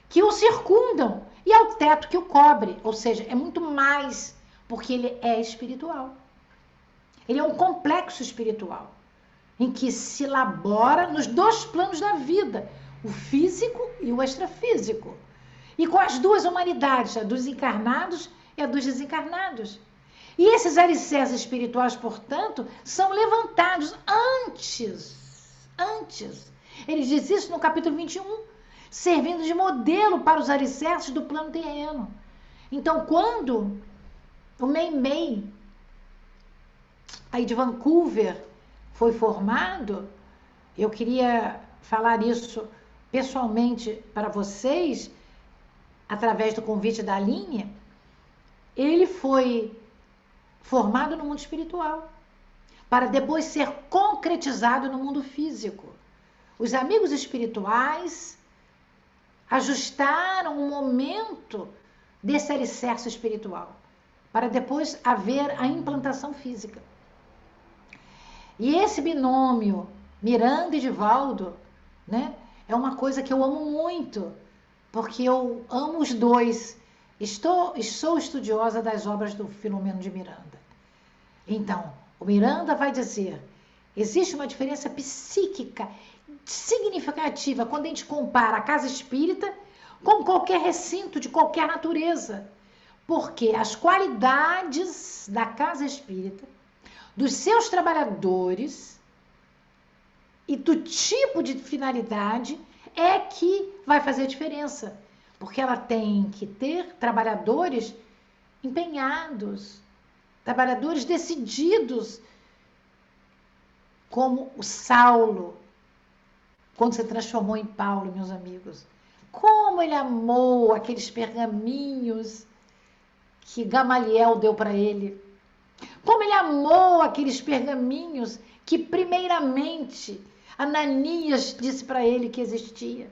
que o circundam e ao teto que o cobre, ou seja, é muito mais, porque ele é espiritual. Ele é um complexo espiritual, em que se elabora nos dois planos da vida, o físico e o extrafísico, e com as duas humanidades, a dos encarnados e a dos desencarnados. E esses alicerces espirituais, portanto, são levantados antes. Ele diz isso no capítulo 21, servindo de modelo para os alicerces do plano terreno. Então, quando o Meimei, aí de Vancouver, foi formado, eu queria falar isso pessoalmente para vocês, através do convite da linha. Ele foi formado no mundo espiritual, para depois ser concretizado no mundo físico. Os amigos espirituais ajustaram o momento desse alicerce espiritual, para depois haver a implantação física. E esse binômio, Miranda e Divaldo, né, é uma coisa que eu amo muito, porque eu amo os dois. Sou estudiosa das obras do Filomeno de Miranda. Então, o Miranda vai dizer, existe uma diferença psíquica significativa quando a gente compara a casa espírita com qualquer recinto de qualquer natureza. Porque as qualidades da casa espírita, dos seus trabalhadores e do tipo de finalidade é que vai fazer a diferença. Porque ela tem que ter trabalhadores empenhados, trabalhadores decididos, como o Saulo, quando se transformou em Paulo, meus amigos. Como ele amou aqueles pergaminhos que Gamaliel deu para ele. Como ele amou aqueles pergaminhos que, primeiramente, Ananias disse para ele que existia.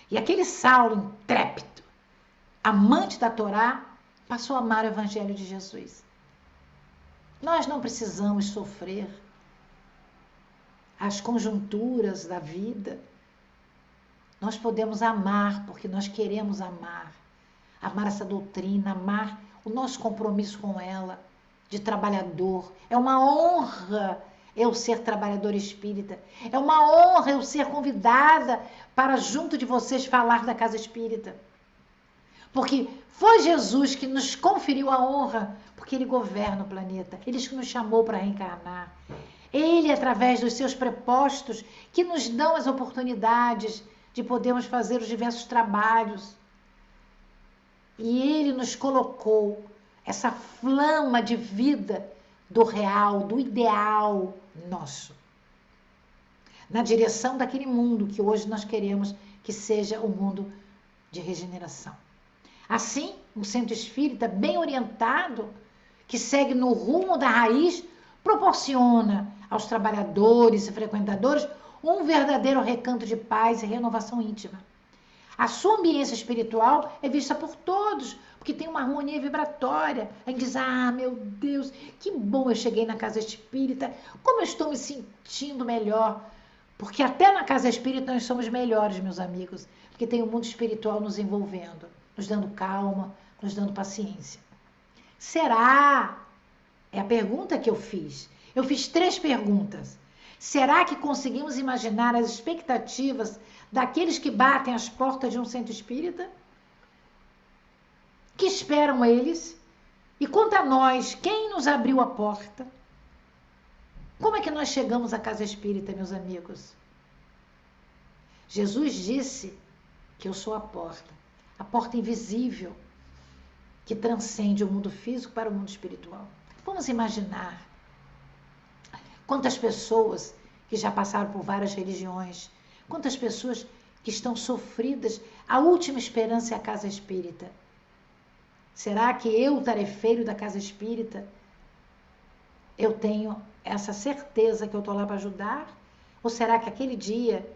E aquele Saulo intrépido, amante da Torá, passou a amar o Evangelho de Jesus. Nós não precisamos sofrer as conjunturas da vida. Nós podemos amar, porque nós queremos amar. Amar essa doutrina, amar o nosso compromisso com ela, de trabalhador. É uma honra eu ser trabalhadora espírita. É uma honra eu ser convidada para junto de vocês falar da casa espírita. Porque foi Jesus que nos conferiu a honra, porque Ele governa o planeta. Ele que nos chamou para reencarnar. Ele, através dos seus prepostos, que nos dão as oportunidades de podermos fazer os diversos trabalhos. E Ele nos colocou essa flama de vida do real, do ideal nosso. na direção daquele mundo que hoje nós queremos que seja o mundo de regeneração. Assim, um centro espírita bem orientado, que segue no rumo da raiz, proporciona aos trabalhadores e frequentadores um verdadeiro recanto de paz e renovação íntima. A sua ambiência espiritual é vista por todos, porque tem uma harmonia vibratória. A gente diz, ah, meu Deus, que bom eu cheguei na casa espírita, como eu estou me sentindo melhor. Porque até na casa espírita nós somos melhores, meus amigos, porque tem o mundo espiritual nos envolvendo, nos dando calma, nos dando paciência. Será? É a pergunta que eu fiz. Eu fiz 3 perguntas. Será que conseguimos imaginar as expectativas daqueles que batem as portas de um centro espírita? Que esperam eles? E quanto a nós, quem nos abriu a porta? Como é que nós chegamos à casa espírita, meus amigos? Jesus disse que eu sou a porta invisível, que transcende o mundo físico para o mundo espiritual. Vamos imaginar quantas pessoas que já passaram por várias religiões, quantas pessoas que estão sofridas, a última esperança é a casa espírita. Será que eu, tarefeiro da casa espírita, eu tenho essa certeza que eu estou lá para ajudar? Ou será que aquele dia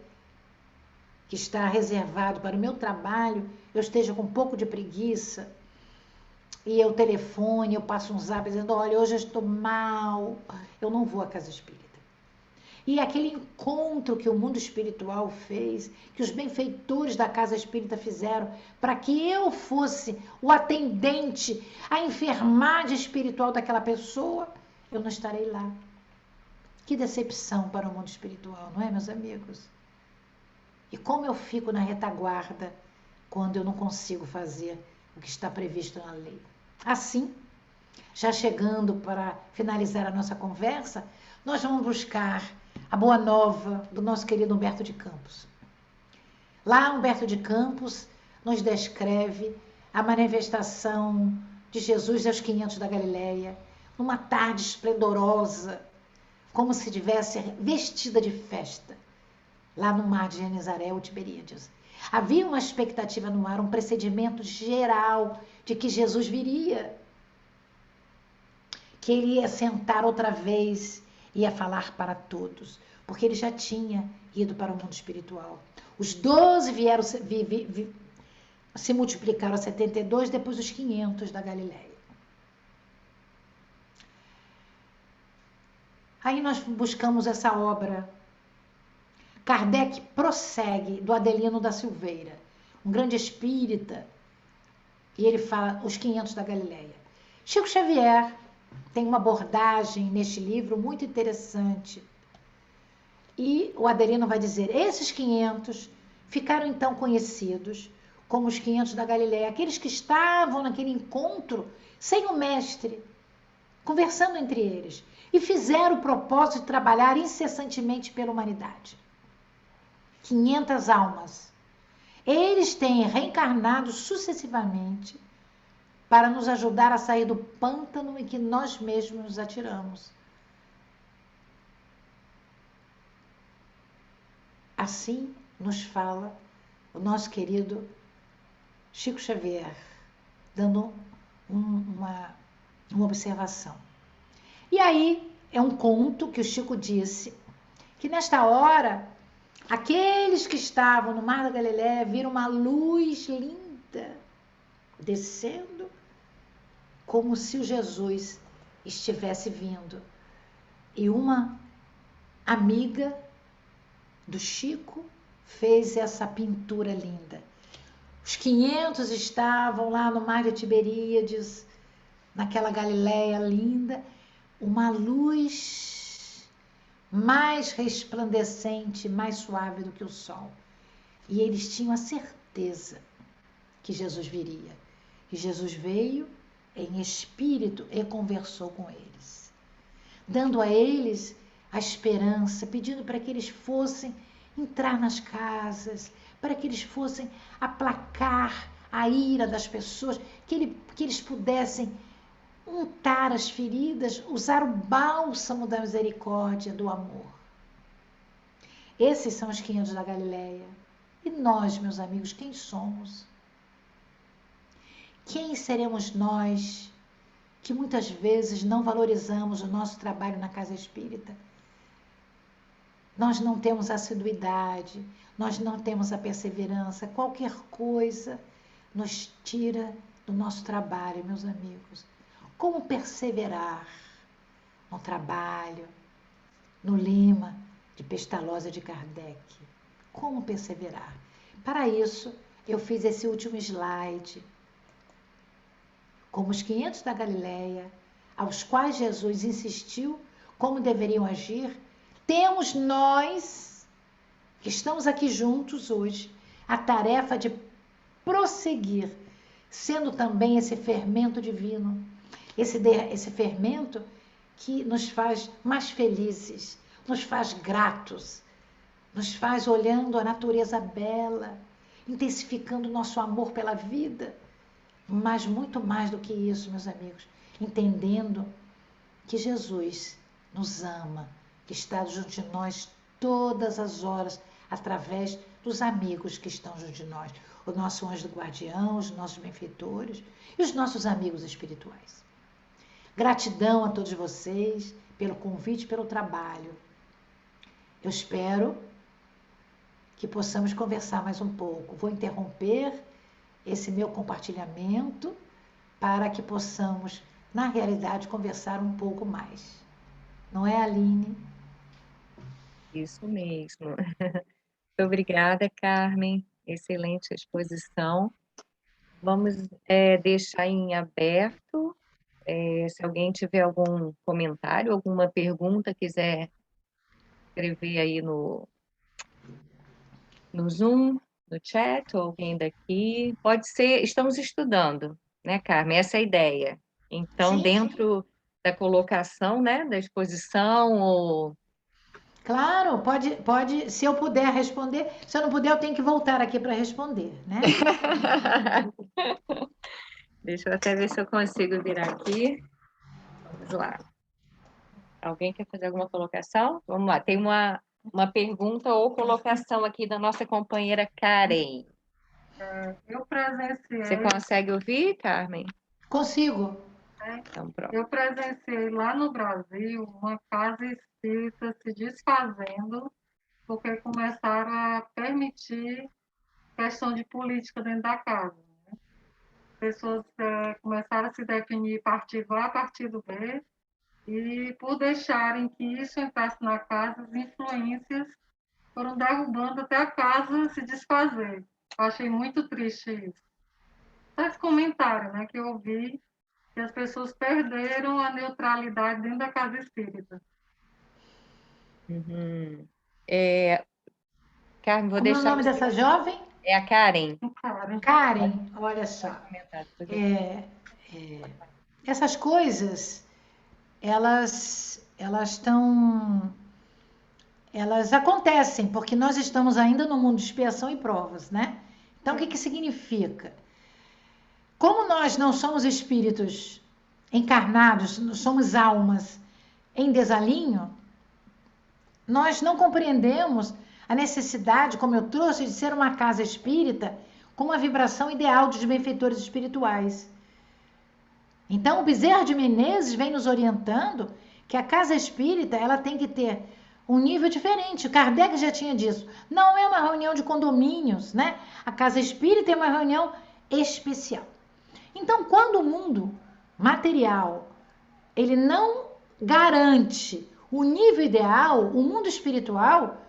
que está reservado para o meu trabalho, eu esteja com um pouco de preguiça e eu telefone, eu passo um zap dizendo, olha, hoje eu estou mal, eu não vou à casa espírita. E aquele encontro que o mundo espiritual fez, que os benfeitores da casa espírita fizeram, para que eu fosse o atendente, a enfermagem espiritual daquela pessoa, eu não estarei lá. Que decepção para o mundo espiritual, não é, meus amigos? E como eu fico na retaguarda quando eu não consigo fazer o que está previsto na lei. Assim, já chegando para finalizar a nossa conversa, nós vamos buscar a boa nova do nosso querido Humberto de Campos. Lá, Humberto de Campos nos descreve a manifestação de Jesus aos 500 da Galileia, numa tarde esplendorosa, como se estivesse vestida de festa, lá no mar de Genezaré ou Tiberíades. Havia uma expectativa no ar, um pressentimento geral de que Jesus viria, que ele ia sentar outra vez e ia falar para todos, porque ele já tinha ido para o mundo espiritual. Os 12 vieram, se multiplicaram a 72, depois os 500 da Galileia. Aí nós buscamos essa obra. Kardec prossegue do Adelino da Silveira, um grande espírita, e ele fala os 500 da Galileia. Chico Xavier tem uma abordagem neste livro muito interessante. E o Adelino vai dizer, esses 500 ficaram então conhecidos como os 500 da Galileia, aqueles que estavam naquele encontro sem o mestre, conversando entre eles, e fizeram o propósito de trabalhar incessantemente pela humanidade. 500 almas. Eles têm reencarnado sucessivamente para nos ajudar a sair do pântano em que nós mesmos nos atiramos. Assim nos fala o nosso querido Chico Xavier, dando uma observação. E aí é um conto que o Chico disse, que nesta hora, aqueles que estavam no Mar da Galileia viram uma luz linda descendo, como se o Jesus estivesse vindo. E uma amiga do Chico fez essa pintura linda. Os 500 estavam lá no Mar de Tiberíades, naquela Galileia linda, uma luz mais resplandecente, mais suave do que o sol. E eles tinham a certeza que Jesus viria. E Jesus veio em espírito e conversou com eles, dando a eles a esperança, pedindo para que eles fossem entrar nas casas, para que eles fossem aplacar a ira das pessoas, que eles pudessem untar as feridas, usar o bálsamo da misericórdia, do amor. Esses são os 500 da Galileia. E nós, meus amigos, quem somos? Quem seremos nós que muitas vezes não valorizamos o nosso trabalho na casa espírita? Nós não temos assiduidade, nós não temos a perseverança, qualquer coisa nos tira do nosso trabalho, meus amigos. Como perseverar no trabalho, no lema de Pestalozzi de Kardec? Como perseverar? Para isso, eu fiz esse último slide. Como os 500 da Galileia, aos quais Jesus insistiu como deveriam agir, temos nós, que estamos aqui juntos hoje, a tarefa de prosseguir, sendo também esse fermento divino, esse fermento que nos faz mais felizes, nos faz gratos, nos faz olhando a natureza bela, intensificando nosso amor pela vida, mas muito mais do que isso, meus amigos, entendendo que Jesus nos ama, que está junto de nós todas as horas, através dos amigos que estão junto de nós, o nosso anjo guardião, os nossos benfeitores e os nossos amigos espirituais. Gratidão a todos vocês pelo convite, pelo trabalho. Eu espero que possamos conversar mais um pouco. Vou interromper esse meu compartilhamento para que possamos, na realidade, conversar um pouco mais. Não é, Aline? Isso mesmo. Muito obrigada, Carmen. Excelente exposição. Vamos deixar em aberto. Se alguém tiver algum comentário, alguma pergunta, quiser escrever aí no Zoom, no chat, ou alguém daqui. Pode ser, estamos estudando, né, Carmen? Essa é a ideia. Então, Sim, dentro da colocação, né, da exposição, ou... claro, pode, se eu puder responder. Se eu não puder, eu tenho que voltar aqui para responder, né? Deixa eu até ver se eu consigo virar aqui. Vamos lá. Alguém quer fazer alguma colocação? Vamos lá. Tem uma pergunta ou colocação aqui da nossa companheira Karen. Eu presenciei. Você consegue ouvir, Carmen? Consigo. Então, pronto. Eu presenciei lá no Brasil uma casa espírita se desfazendo porque começaram a permitir questão de política dentro da casa. Né? Pessoas começaram a se definir partido A, partido B, e por deixarem que isso entrasse na casa, as influências foram derrubando até a casa se desfazer. Eu achei muito triste isso. Esse comentário, né, que eu ouvi, que as pessoas perderam a neutralidade dentro da casa espírita. Uhum. Carmen, vou Como é o deixar nome dessa jovem? É a Karen. Karen, olha só. Essas coisas, elas acontecem, porque nós estamos ainda no mundo de expiação e provas, né? Então, o que significa? Como nós não somos espíritos encarnados, somos almas em desalinho, nós não compreendemos a necessidade, como eu trouxe, de ser uma casa espírita com uma vibração ideal dos benfeitores espirituais. Então, o Bezerra de Menezes vem nos orientando que a casa espírita ela tem que ter um nível diferente. Kardec já tinha disso. Não é uma reunião de condomínios, né? A casa espírita é uma reunião especial. Então, quando o mundo material ele não garante o nível ideal, o mundo espiritual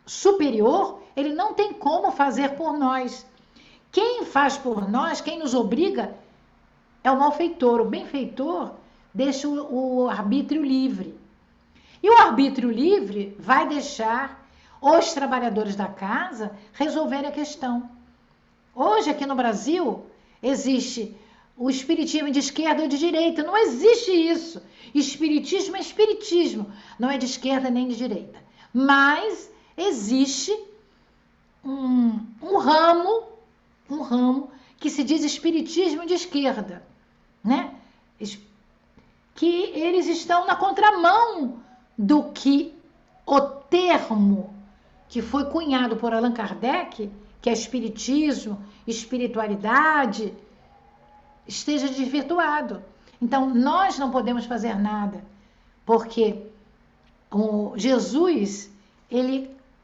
superior, ele não tem como fazer por nós. Quem faz por nós, quem nos obriga, é o malfeitor. O benfeitor deixa o arbítrio livre. E o arbítrio livre vai deixar os trabalhadores da casa resolverem a questão. Hoje, aqui no Brasil, existe o espiritismo de esquerda ou de direita. Não existe isso. Espiritismo é espiritismo. Não é de esquerda nem de direita. Mas existe um ramo que se diz espiritismo de esquerda, né? Que eles estão na contramão do que o termo que foi cunhado por Allan Kardec, que é espiritismo, espiritualidade, esteja desvirtuado. Então, nós não podemos fazer nada, porque o Jesus,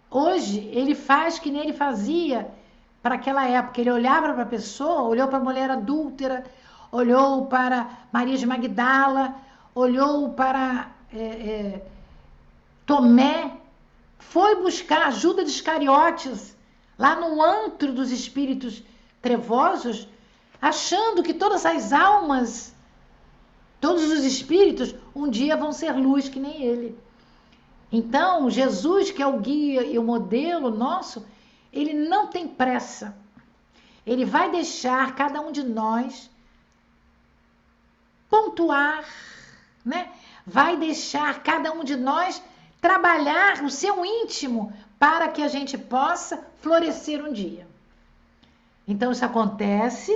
hoje, ele faz que nem ele fazia para aquela época. Ele olhava para a pessoa, olhou para a mulher adúltera, olhou para Maria de Magdala, olhou para Tomé, foi buscar ajuda de Iscariotes, lá no antro dos espíritos trevosos, achando que todas as almas, todos os espíritos, um dia vão ser luz que nem ele. Então, Jesus, que é o guia e o modelo nosso, ele não tem pressa. Ele vai deixar cada um de nós pontuar, né? Vai deixar cada um de nós trabalhar o seu íntimo para que a gente possa florescer um dia. Então, isso acontece,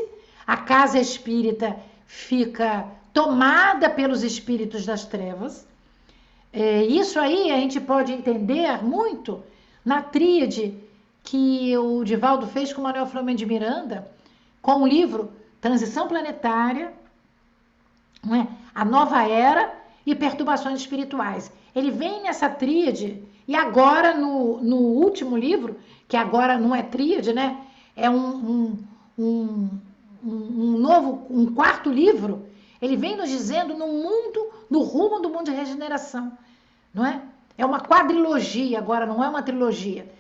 a casa espírita fica tomada pelos espíritos das trevas. Isso aí a gente pode entender muito na tríade que o Divaldo fez com o Manuel Filomeno de Miranda, com o livro Transição Planetária, não é? A Nova Era e Perturbações Espirituais. Ele vem nessa tríade, e agora no último livro, que agora não é tríade, né? É um quarto livro, ele vem nos dizendo no rumo do mundo de regeneração, não é? É uma quadrilogia agora, não é uma trilogia.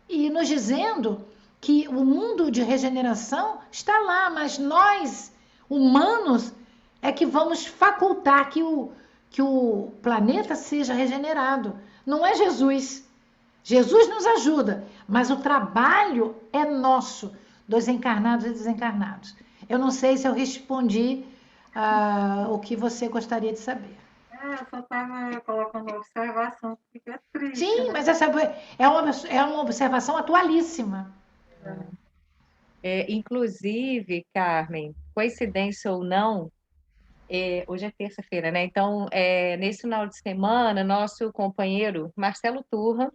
E nos dizendo que o mundo de regeneração está lá, mas nós, humanos, é que vamos facultar que o planeta seja regenerado. Não é Jesus. Jesus nos ajuda, mas o trabalho é nosso, dos encarnados e desencarnados. Eu não sei se eu respondi o que você gostaria de saber. Eu só estava colocando uma observação, que fica triste. Sim, né? mas essa é uma observação atualíssima. Inclusive, Carmen, coincidência ou não, hoje é terça-feira, né? Então, nesse final de semana, nosso companheiro Marcelo Turra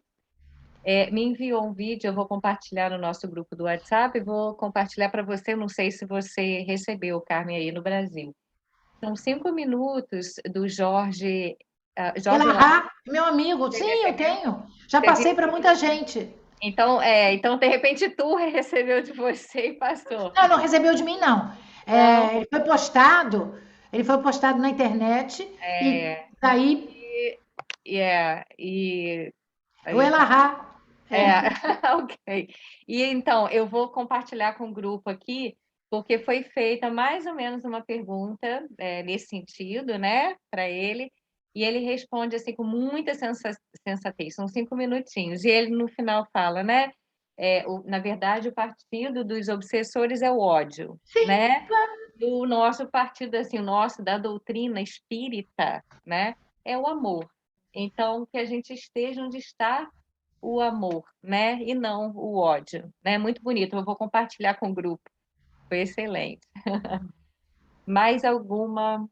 me enviou um vídeo, eu vou compartilhar no nosso grupo do WhatsApp, vou compartilhar para você, não sei se você recebeu, Carmen, aí no Brasil. São 5 minutos do Jorge Elahá, meu amigo, sim, eu tenho. Já passei para muita gente. Então, de repente, tu recebeu de você e passou. Não recebeu de mim, não. Ele foi postado na internet e daí... O Elahá. Ok. E então, eu vou compartilhar com o grupo aqui, porque foi feita mais ou menos uma pergunta nesse sentido, né, para ele, e ele responde assim com muita sensatez, são 5 minutinhos, e ele no final fala, né, na verdade o partido dos obsessores é o ódio, Sim, né? claro. O nosso partido, assim, o nosso da doutrina espírita, né, é o amor. Então, que a gente esteja onde está o amor, né? E não o ódio, né? Muito bonito. Eu vou compartilhar com o grupo. Foi excelente. Mais alguma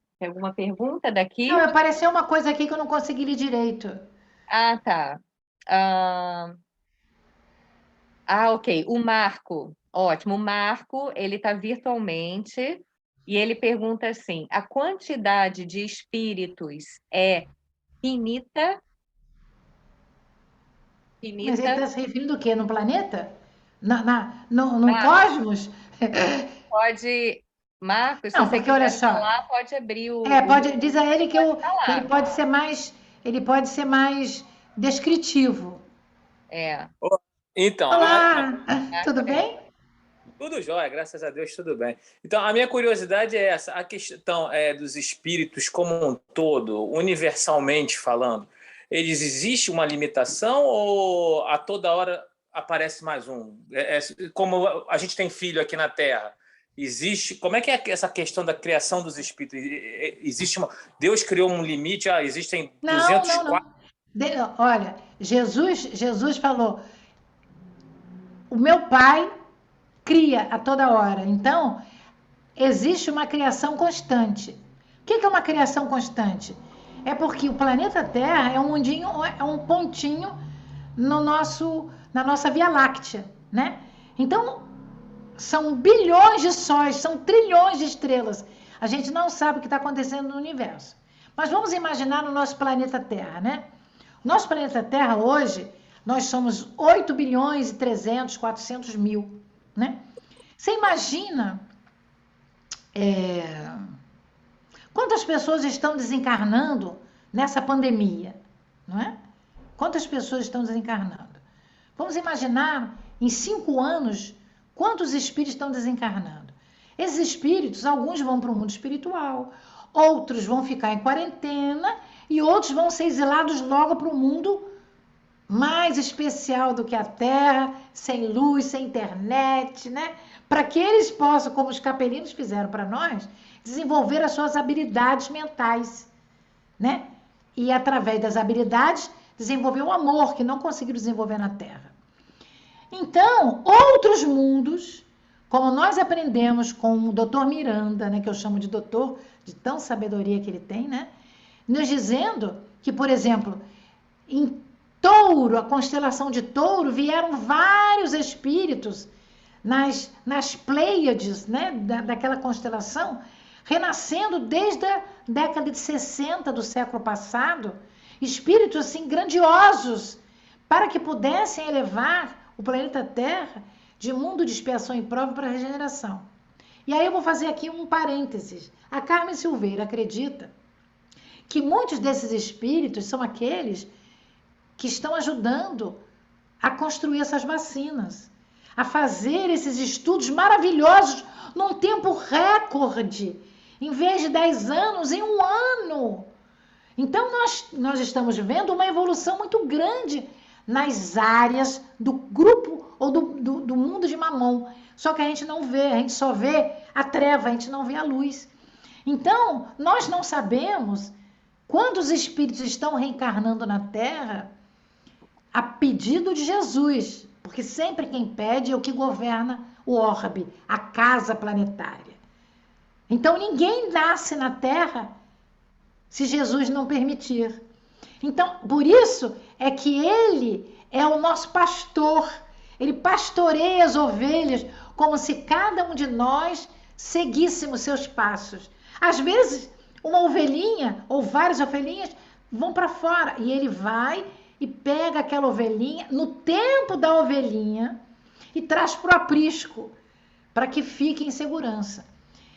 pergunta daqui? Não, apareceu uma coisa aqui que eu não consegui ler direito. Ah, tá. Ok. O Marco. Ótimo. O Marco, ele está virtualmente e ele pergunta assim: a quantidade de espíritos é finita? Mas ele está se referindo do quê? No planeta? No Marcos, cosmos? pode... Marcos, se Não, você porque olha quiser só. falar, pode abrir Diz a ele que ele pode ser mais descritivo. Então, Olá, tudo bem? tudo jóia, graças a Deus, tudo bem. Então, a minha curiosidade é essa, a questão dos espíritos como um todo, universalmente falando, eles existe uma limitação ou a toda hora aparece mais um? Como a gente tem filho aqui na Terra, existe... Como é que é essa questão da criação dos espíritos? Existe Deus criou um limite, existem 204... Não. Olha, Jesus falou, o meu Pai cria a toda hora. Então, existe uma criação constante. O que é uma criação constante? É porque o planeta Terra é um mundinho, é um pontinho na nossa Via Láctea, né? Então, são bilhões de sóis, são trilhões de estrelas. A gente não sabe o que está acontecendo no universo. Mas vamos imaginar no nosso planeta Terra, né? Nosso planeta Terra hoje, nós somos 8 bilhões e 300, 400 mil, né? Você imagina quantas pessoas estão desencarnando nessa pandemia, não é? Quantas pessoas estão desencarnando? Vamos imaginar, em 5 anos, quantos espíritos estão desencarnando? Esses espíritos, alguns vão para o mundo espiritual, outros vão ficar em quarentena e outros vão ser exilados logo para o mundo mais especial do que a Terra, sem luz, sem internet, né? Para que eles possam, como os capelinos fizeram para nós, desenvolver as suas habilidades mentais, né? E através das habilidades, desenvolver o amor que não conseguiram desenvolver na Terra. Então, outros mundos, como nós aprendemos com o Dr. Miranda, né, que eu chamo de doutor, de tão sabedoria que ele tem, né, nos dizendo que, por exemplo, em Touro, a constelação de Touro, vieram vários espíritos nas Pleiades, né, daquela constelação, renascendo desde a década de 60 do século passado, espíritos assim grandiosos, para que pudessem elevar o planeta Terra de mundo de expiação e prova para a regeneração. E aí eu vou fazer aqui um parênteses. A Carmen Silveira acredita que muitos desses espíritos são aqueles que estão ajudando a construir essas vacinas, a fazer esses estudos maravilhosos num tempo recorde, em vez de 10 anos, em 1 ano. Então, nós estamos vendo uma evolução muito grande nas áreas do grupo ou do mundo de Mamon. Só que a gente não vê, a gente só vê a treva, a gente não vê a luz. Então, nós não sabemos quantos espíritos estão reencarnando na Terra a pedido de Jesus, porque sempre quem pede é o que governa o orbe, a casa planetária. Então, ninguém nasce na Terra se Jesus não permitir. Então, por isso é que ele é o nosso pastor. Ele pastoreia as ovelhas como se cada um de nós seguíssemos seus passos. Às vezes, uma ovelhinha ou várias ovelhinhas vão para fora e ele vai e pega aquela ovelhinha no tempo da ovelhinha e traz para o aprisco para que fique em segurança.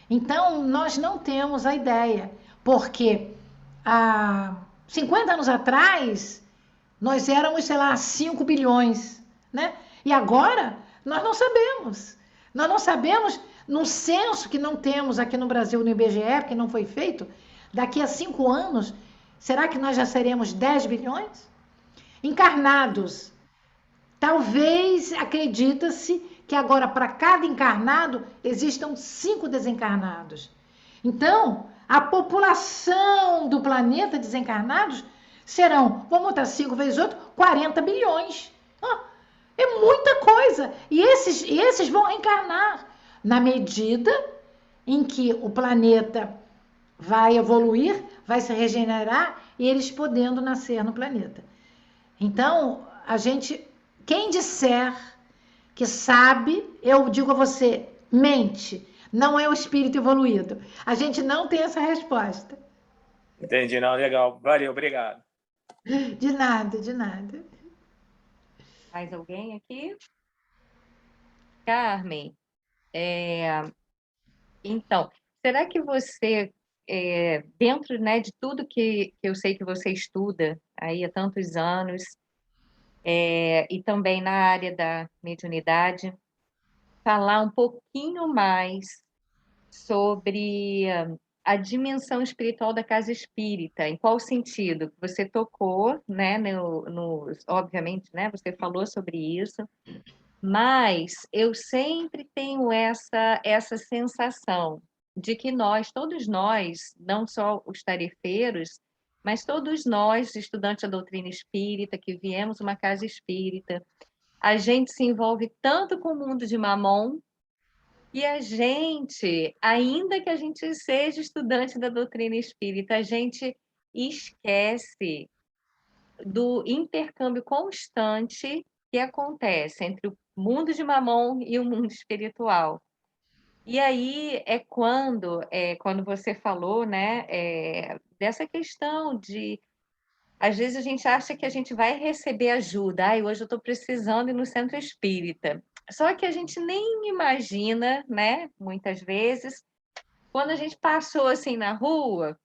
Então, nós não temos a ideia, porque há 50 anos atrás, nós éramos, sei lá, 5 bilhões, né? E agora, nós não sabemos. Nós não sabemos, no censo que não temos aqui no Brasil, no IBGE, que não foi feito, daqui a 5 anos, será que nós já seremos 10 bilhões? Encarnados. Talvez, acredita-se, que agora para cada encarnado existam 5 desencarnados. Então, a população do planeta desencarnados serão, vamos botar 5 vezes 8, 40 bilhões. É muita coisa. E esses vão reencarnar na medida em que o planeta vai evoluir, vai se regenerar e eles podendo nascer no planeta. Então, quem disser que sabe, eu digo a você, mente. Não é o espírito evoluído. A gente não tem essa resposta. Entendi, não, legal. Valeu, obrigado. De nada, de nada. Mais alguém aqui? Carmen, então, será que você, dentro, né, de tudo que eu sei que você estuda aí há tantos anos, e também na área da mediunidade, falar um pouquinho mais sobre a dimensão espiritual da casa espírita, em qual sentido? Você tocou, né, obviamente, né, você falou sobre isso, mas eu sempre tenho essa sensação de que todos nós, não só os tarefeiros, mas todos nós, estudantes da doutrina espírita, que viemos uma casa espírita, a gente se envolve tanto com o mundo de Mamon, e a gente, ainda que a gente seja estudante da doutrina espírita, a gente esquece do intercâmbio constante que acontece entre o mundo de Mamon e o mundo espiritual. E aí é quando você falou, né, dessa questão de, às vezes a gente acha que a gente vai receber ajuda. Ai, hoje eu estou precisando ir no centro espírita. Só que a gente nem imagina, né, muitas vezes, quando a gente passou assim na rua,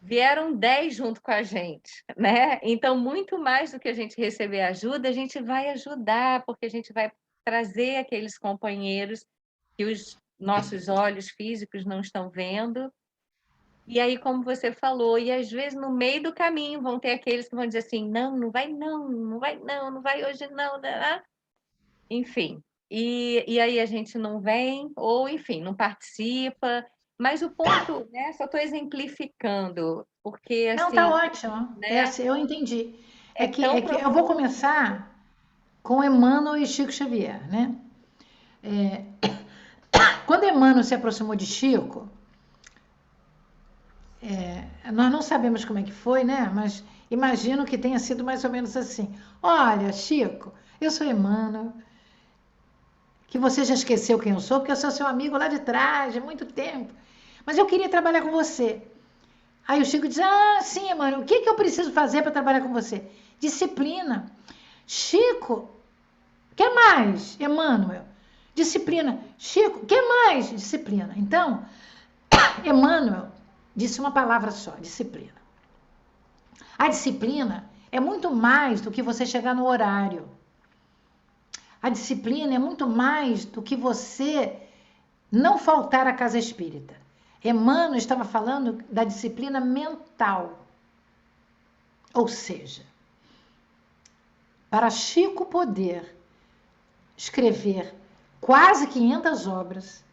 vieram 10 junto com a gente, né? Então, muito mais do que a gente receber ajuda, a gente vai ajudar, porque a gente vai trazer aqueles companheiros que os nossos olhos físicos não estão vendo. E aí, como você falou, e às vezes no meio do caminho vão ter aqueles que vão dizer assim: não, não vai não, não vai não, não vai hoje não, né? Enfim. E aí a gente não vem, ou enfim, não participa. Mas o ponto, né? Só estou exemplificando, porque Não, tá assim, ótimo. É né? assim, eu entendi. É tão É que eu vou profundo. começar com Emmanuel e Chico Xavier, né? Quando Emmanuel se aproximou de Chico, nós não sabemos como é que foi, né? Mas imagino que tenha sido mais ou menos assim. Olha, Chico, eu sou Emmanuel, que você já esqueceu quem eu sou, porque eu sou seu amigo lá de trás, de muito tempo. Mas eu queria trabalhar com você. Aí o Chico diz: ah, sim, Emmanuel, o que eu preciso fazer para trabalhar com você? Disciplina. Chico, que mais, Emmanuel? Disciplina. Chico, que mais? Disciplina. Então, Emmanuel disse uma palavra só: disciplina. A disciplina é muito mais do que você chegar no horário. A disciplina é muito mais do que você não faltar à casa espírita. Emmanuel estava falando da disciplina mental. Ou seja, para Chico poder escrever quase 500 obras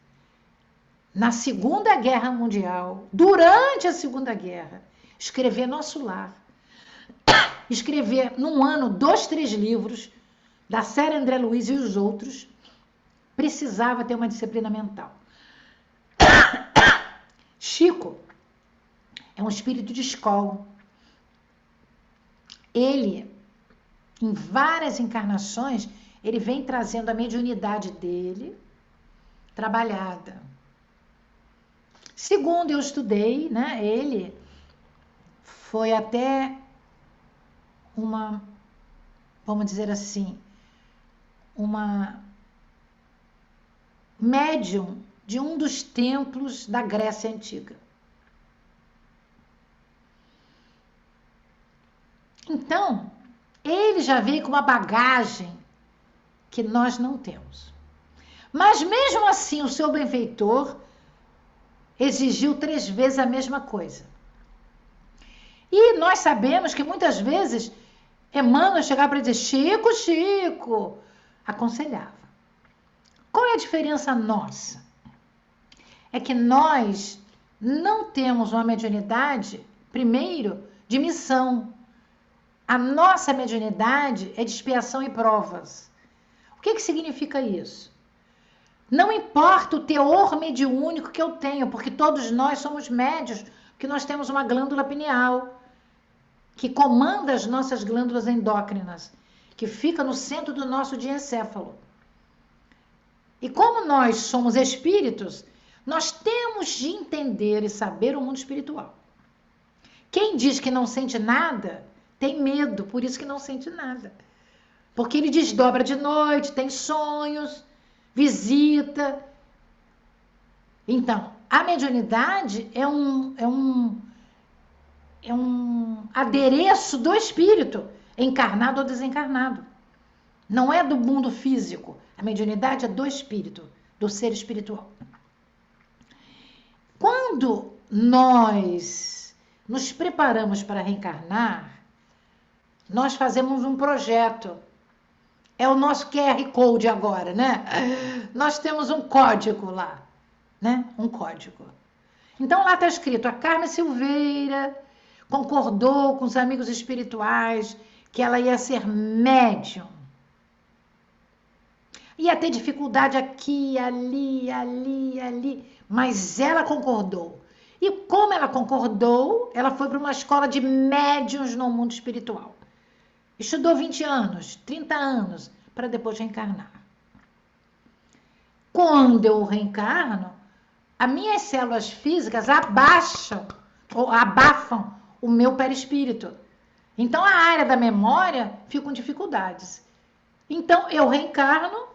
na Segunda Guerra Mundial, durante a Segunda Guerra, escrever Nosso Lar, escrever num ano 2, 3 livros da série André Luiz e os outros, precisava ter uma disciplina mental. Chico é um espírito de escola. Ele, em várias encarnações, ele vem trazendo a mediunidade dele trabalhada. Segundo eu estudei, né, ele foi até uma, vamos dizer assim, uma médium de um dos templos da Grécia Antiga. Então, ele já veio com uma bagagem que nós não temos. Mas mesmo assim, o seu benfeitor exigiu 3 vezes a mesma coisa. E nós sabemos que muitas vezes Emmanuel chegava para dizer: Chico, Chico, aconselhava. Qual é a diferença nossa? É que nós não temos uma mediunidade, primeiro, de missão. A nossa mediunidade é de expiação e provas. O que significa isso? Não importa o teor mediúnico que eu tenho, porque todos nós somos médios, porque nós temos uma glândula pineal que comanda as nossas glândulas endócrinas, que fica no centro do nosso diencéfalo. E como nós somos espíritos, nós temos de entender e saber o mundo espiritual. Quem diz que não sente nada, tem medo, por isso que não sente nada. Porque ele desdobra de noite, tem sonhos, visita. Então, a mediunidade é um adereço do espírito, encarnado ou desencarnado. Não é do mundo físico. A mediunidade é do espírito, do ser espiritual. Quando nós nos preparamos para reencarnar, nós fazemos um projeto. É o nosso QR Code agora, né? Nós temos um código lá, né? Um código. Então lá está escrito: a Carmen Silveira concordou com os amigos espirituais que ela ia ser médium. Ia ter dificuldade aqui, ali, mas ela concordou. E como ela concordou, ela foi para uma escola de médiuns no mundo espiritual. Estudou 20 anos, 30 anos, para depois reencarnar. Quando eu reencarno, as minhas células físicas abaixam ou abafam o meu perispírito. Então a área da memória fica com dificuldades. Então eu reencarno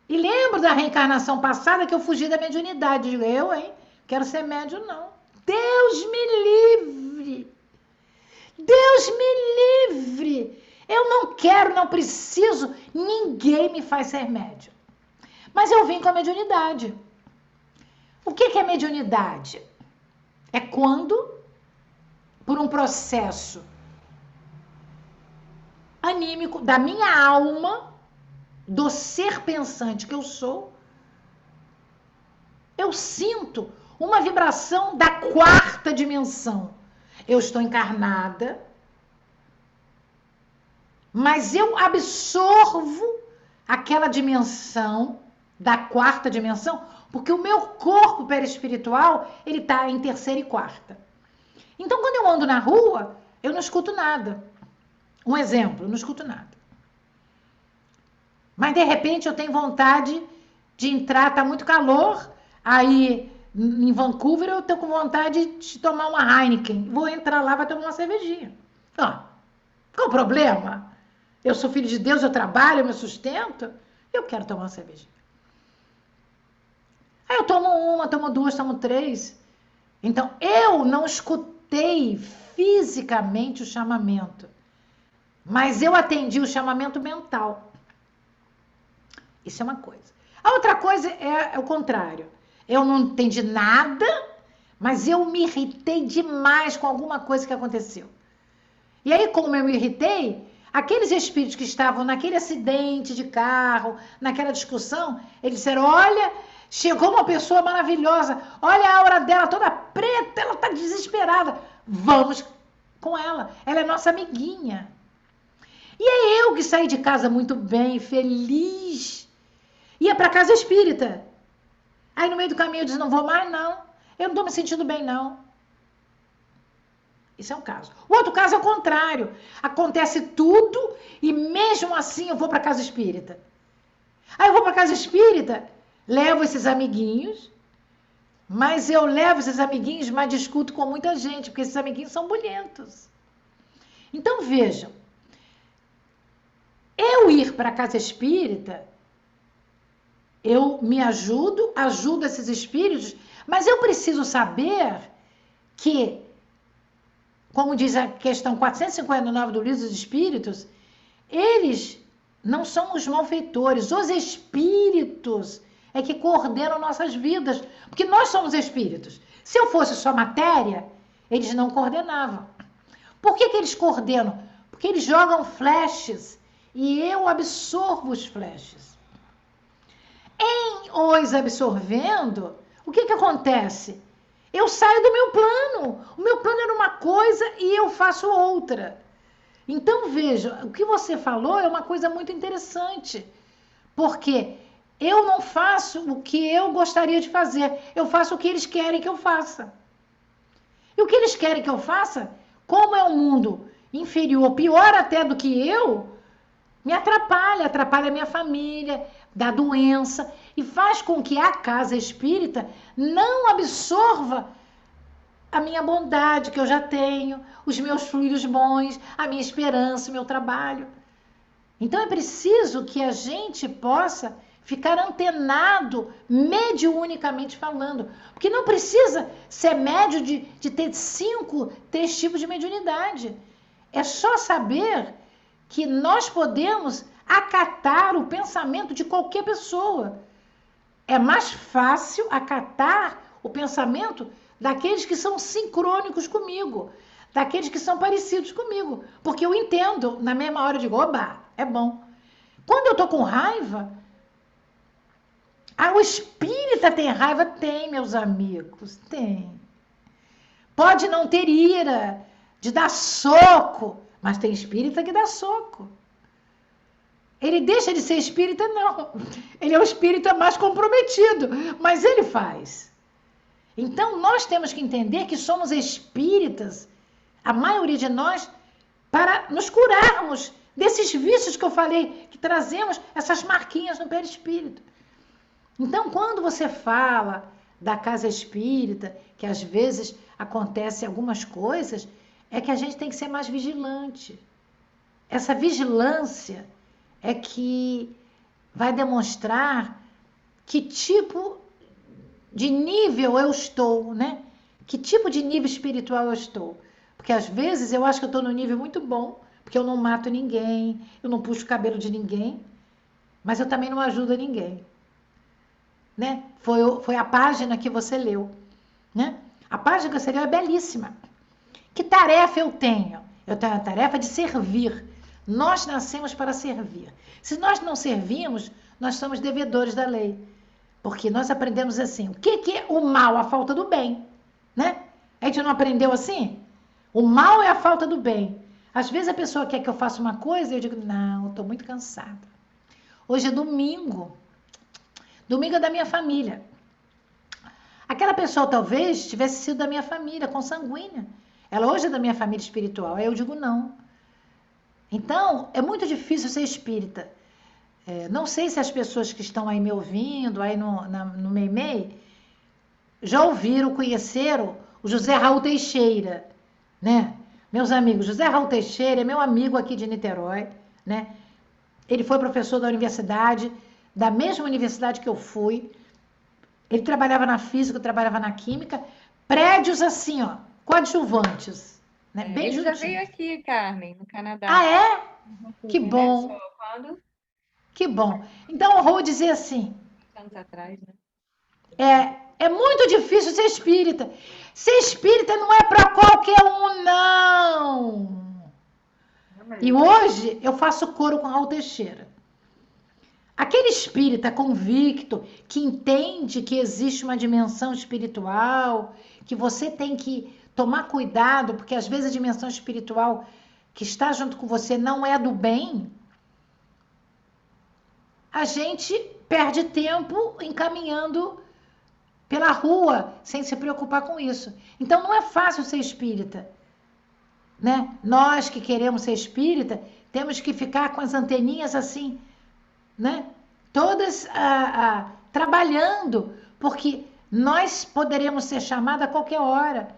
e lembro da reencarnação passada que eu fugi da mediunidade. Digo, eu, hein? Quero ser médium, não. Deus me livre! Deus me livre! Eu não quero, não preciso, ninguém me faz ser médium. Mas eu vim com a mediunidade. O que é mediunidade? É quando, por um processo anímico da minha alma, do ser pensante que eu sou, eu sinto uma vibração da 4ª dimensão. Eu estou encarnada, mas eu absorvo aquela dimensão da 4ª dimensão, porque o meu corpo perispiritual, ele está em 3ª e 4ª. Então, quando eu ando na rua, eu não escuto nada. Um exemplo, eu não escuto nada. Mas, de repente, eu tenho vontade de entrar, tá muito calor, aí em Vancouver eu tô com vontade de tomar uma Heineken. Vou entrar lá, vai tomar uma cervejinha. Qual o problema? Eu sou filho de Deus, eu trabalho, eu me sustento. Eu quero tomar uma cervejinha. Aí eu tomo uma, tomo 2, tomo 3. Então, eu não escutei fisicamente o chamamento, mas eu atendi o chamamento mental. Isso é uma coisa. A outra coisa é o contrário. Eu não entendi nada, mas eu me irritei demais com alguma coisa que aconteceu. E aí, como eu me irritei, aqueles espíritos que estavam naquele acidente de carro, naquela discussão, eles disseram, olha, chegou uma pessoa maravilhosa, olha a aura dela toda preta, ela está desesperada. Vamos com ela, ela é nossa amiguinha. E é eu que saí de casa muito bem, feliz. Ia para casa espírita. Aí no meio do caminho eu disse, não vou mais não, eu não estou me sentindo bem não. Isso é um caso. O outro caso é o contrário. Acontece tudo e mesmo assim eu vou para casa espírita. Aí eu vou para casa espírita, levo esses amiguinhos, mas eu levo esses amiguinhos, mas discuto com muita gente, porque esses amiguinhos são bulhentos. Então vejam, eu ir para a casa espírita, eu me ajudo esses espíritos, mas eu preciso saber que, como diz a questão 459 do Livro dos Espíritos, eles não são os malfeitores, os espíritos é que coordenam nossas vidas, porque nós somos espíritos. Se eu fosse só matéria, eles não coordenavam. Por que eles coordenam? Porque eles jogam flashes e eu absorvo os flashes. Em os absorvendo, o que acontece? Eu saio do meu plano. O meu plano era uma coisa e eu faço outra. Então, veja, o que você falou é uma coisa muito interessante. Porque eu não faço o que eu gostaria de fazer. Eu faço o que eles querem que eu faça. E o que eles querem que eu faça, como é um mundo inferior, pior até do que eu, me atrapalha a minha família, dá doença e faz com que a casa espírita não absorva a minha bondade que eu já tenho, os meus fluidos bons, a minha esperança, o meu trabalho. Então é preciso que a gente possa ficar antenado, mediunicamente falando. Porque não precisa ser médio de ter 5, 3 tipos de mediunidade. É só saber que nós podemos acatar o pensamento de qualquer pessoa. É mais fácil acatar o pensamento daqueles que são sincrônicos comigo, daqueles que são parecidos comigo, porque eu entendo, na mesma hora eu digo, oba, é bom. Quando eu estou com raiva, o espírita tem raiva? Tem, meus amigos, tem. Pode não ter ira, de dar soco, mas tem espírita que dá soco. Ele deixa de ser espírita? Não. Ele é o espírita mais comprometido, mas ele faz. Então, nós temos que entender que somos espíritas, a maioria de nós, para nos curarmos desses vícios que eu falei, que trazemos essas marquinhas no perispírito. Então, quando você fala da casa espírita, que às vezes acontecem algumas coisas, é que a gente tem que ser mais vigilante. Essa vigilância é que vai demonstrar que tipo de nível eu estou, né? Que tipo de nível espiritual eu estou. Porque às vezes eu acho que eu estou num nível muito bom, porque eu não mato ninguém, eu não puxo o cabelo de ninguém, mas eu também não ajudo ninguém. Né? Foi a página que você leu. Né? A página que você leu é belíssima. Que tarefa eu tenho? Eu tenho a tarefa de servir. Nós nascemos para servir. Se nós não servimos, nós somos devedores da lei. Porque nós aprendemos assim. O que é o mal? A falta do bem. Né? A gente não aprendeu assim? O mal é a falta do bem. Às vezes a pessoa quer que eu faça uma coisa e eu digo, não, eu estou muito cansada. Hoje é domingo. Domingo é da minha família. Aquela pessoa talvez tivesse sido da minha família, consanguínea. Ela hoje é da minha família espiritual. Aí eu digo não. Então, é muito difícil ser espírita. Não sei se as pessoas que estão aí me ouvindo, aí no Meimei, já ouviram, conheceram o José Raul Teixeira, né? Meus amigos, José Raul Teixeira é meu amigo aqui de Niterói, né? Ele foi professor da universidade, da mesma universidade que eu fui. Ele trabalhava na física, eu trabalhava na química. Prédios assim, ó, coadjuvantes. Né? Bem ele já juntinho. veio aqui, Carmen, no Canadá. Ah, é? Que Né? bom. Só quando? Que bom. Então, eu vou dizer assim, Anos atrás, né? é muito difícil ser espírita. Ser espírita não é para qualquer um, não. E hoje eu faço coro com Raul Teixeira. Aquele espírita convicto, que entende que existe uma dimensão espiritual, que você tem que tomar cuidado, porque às vezes a dimensão espiritual que está junto com você não é do bem, a gente perde tempo encaminhando pela rua, sem se preocupar com isso. Então não é fácil ser espírita. Né? Nós que queremos ser espírita, temos que ficar com as anteninhas assim, né? Todas trabalhando, porque nós poderemos ser chamados a qualquer hora.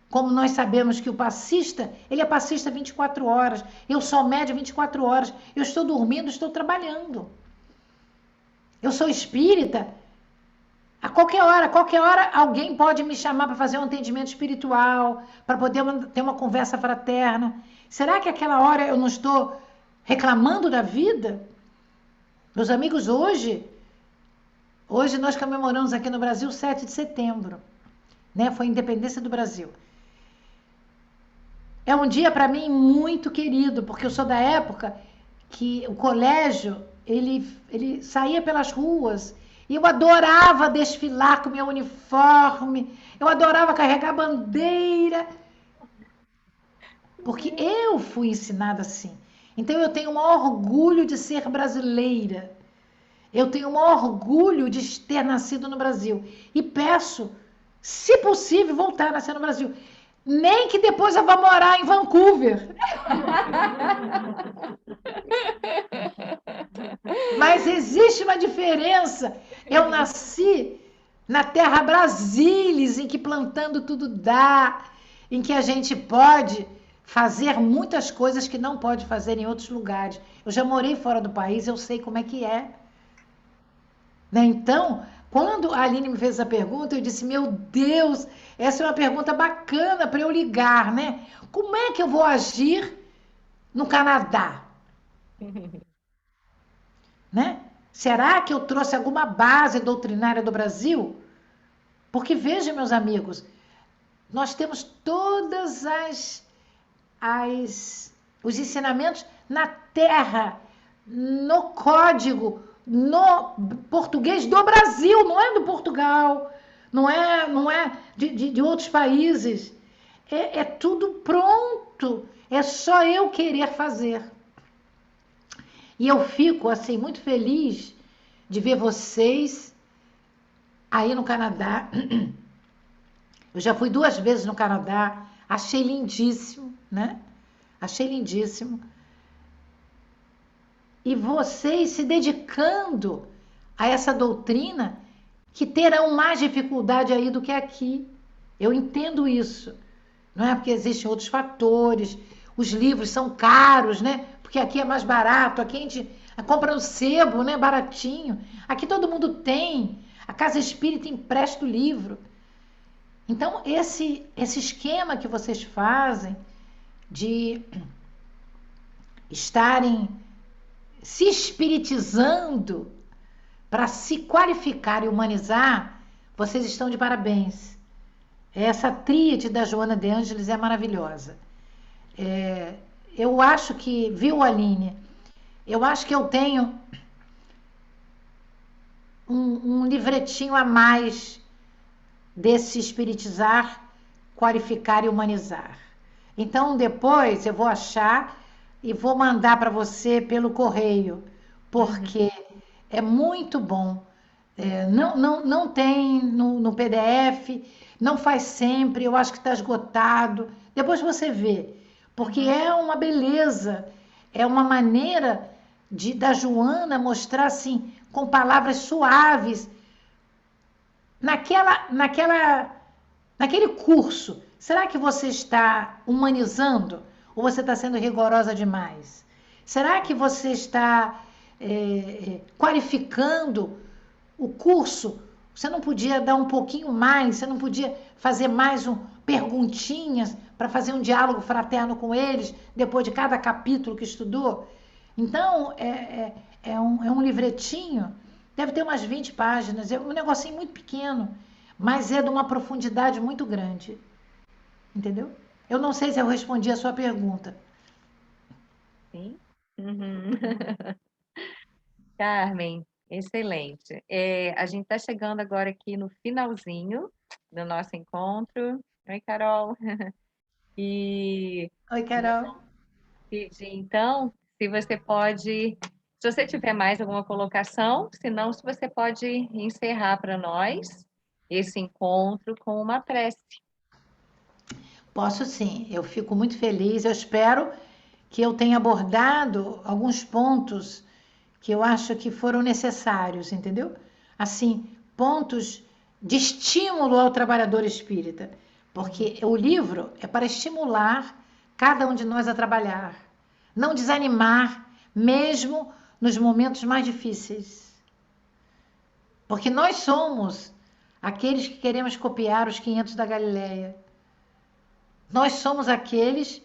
Como nós sabemos que o passista, ele é passista 24 horas, eu sou média 24 horas, eu estou dormindo, estou trabalhando. Eu sou espírita, a qualquer hora alguém pode me chamar para fazer um atendimento espiritual, para poder ter uma conversa fraterna. Será que aquela hora eu não estou reclamando da vida? Meus amigos, hoje nós comemoramos aqui no Brasil 7 de setembro, né? Foi a independência do Brasil. É um dia para mim muito querido, porque eu sou da época que o colégio, ele saía pelas ruas e eu adorava desfilar com meu uniforme, eu adorava carregar bandeira, porque eu fui ensinada assim. Então eu tenho um orgulho de ser brasileira. Eu tenho um orgulho de ter nascido no Brasil. E peço, se possível, voltar a nascer no Brasil. Nem que depois eu vá morar em Vancouver. Mas existe uma diferença. Eu nasci na terra Brasília, em que plantando tudo dá, em que a gente pode fazer muitas coisas que não pode fazer em outros lugares. Eu já morei fora do país, eu sei como é que é. Né? Então, quando a Aline me fez essa pergunta, eu disse, meu Deus, essa é uma pergunta bacana para eu ligar, né? Como é que eu vou agir no Canadá? Né? Será que eu trouxe alguma base doutrinária do Brasil? Porque, veja, meus amigos, nós temos todas os ensinamentos na terra, no código, no português do Brasil, não é do Portugal, não é de outros países. É tudo pronto, é só eu querer fazer. E eu fico, assim, muito feliz de ver vocês aí no Canadá, Eu já fui 2 vezes no Canadá, achei lindíssimo, né? Achei lindíssimo. E vocês se dedicando a essa doutrina, que terão mais dificuldade aí do que aqui. Eu entendo isso. Não é porque existem outros fatores, os livros são caros, né? Porque aqui é mais barato, aqui a gente compra no sebo, né? Baratinho. Aqui todo mundo tem. A Casa Espírita empresta o livro. Então, esse esquema que vocês fazem de estarem se espiritizando para se qualificar e humanizar, vocês estão de parabéns. Essa tríade da Joana de Ângeles é maravilhosa. Eu acho que, viu, Aline? Eu acho que eu tenho um livretinho a mais desse espiritizar, qualificar e humanizar. Então, depois eu vou achar e vou mandar para você pelo correio, porque é muito bom. Não tem no PDF, não faz sempre, eu acho que está esgotado. Depois você vê, porque é uma beleza, é uma maneira da Joana mostrar assim, com palavras suaves, naquele curso. Será que você está humanizando ou você está sendo rigorosa demais? Será que você está qualificando o curso? Você não podia dar um pouquinho mais? Você não podia fazer mais perguntinhas para fazer um diálogo fraterno com eles depois de cada capítulo que estudou? Então, é um livretinho, deve ter umas 20 páginas, é um negocinho muito pequeno, mas é de uma profundidade muito grande. Entendeu? Eu não sei se eu respondi a sua pergunta. Sim. Carmen, excelente. A gente está chegando agora aqui no finalzinho do nosso encontro. Oi, Carol. E Oi, Carol. pedir, então, se você pode, se você tiver mais alguma colocação, senão, se você pode encerrar para nós esse encontro com uma prece. Posso sim, eu fico muito feliz. Eu espero que eu tenha abordado alguns pontos que eu acho que foram necessários, entendeu? Assim, pontos de estímulo ao trabalhador espírita, porque o livro é para estimular cada um de nós a trabalhar, não desanimar, mesmo nos momentos mais difíceis. Porque nós somos aqueles que queremos copiar os 500 da Galileia. Nós somos aqueles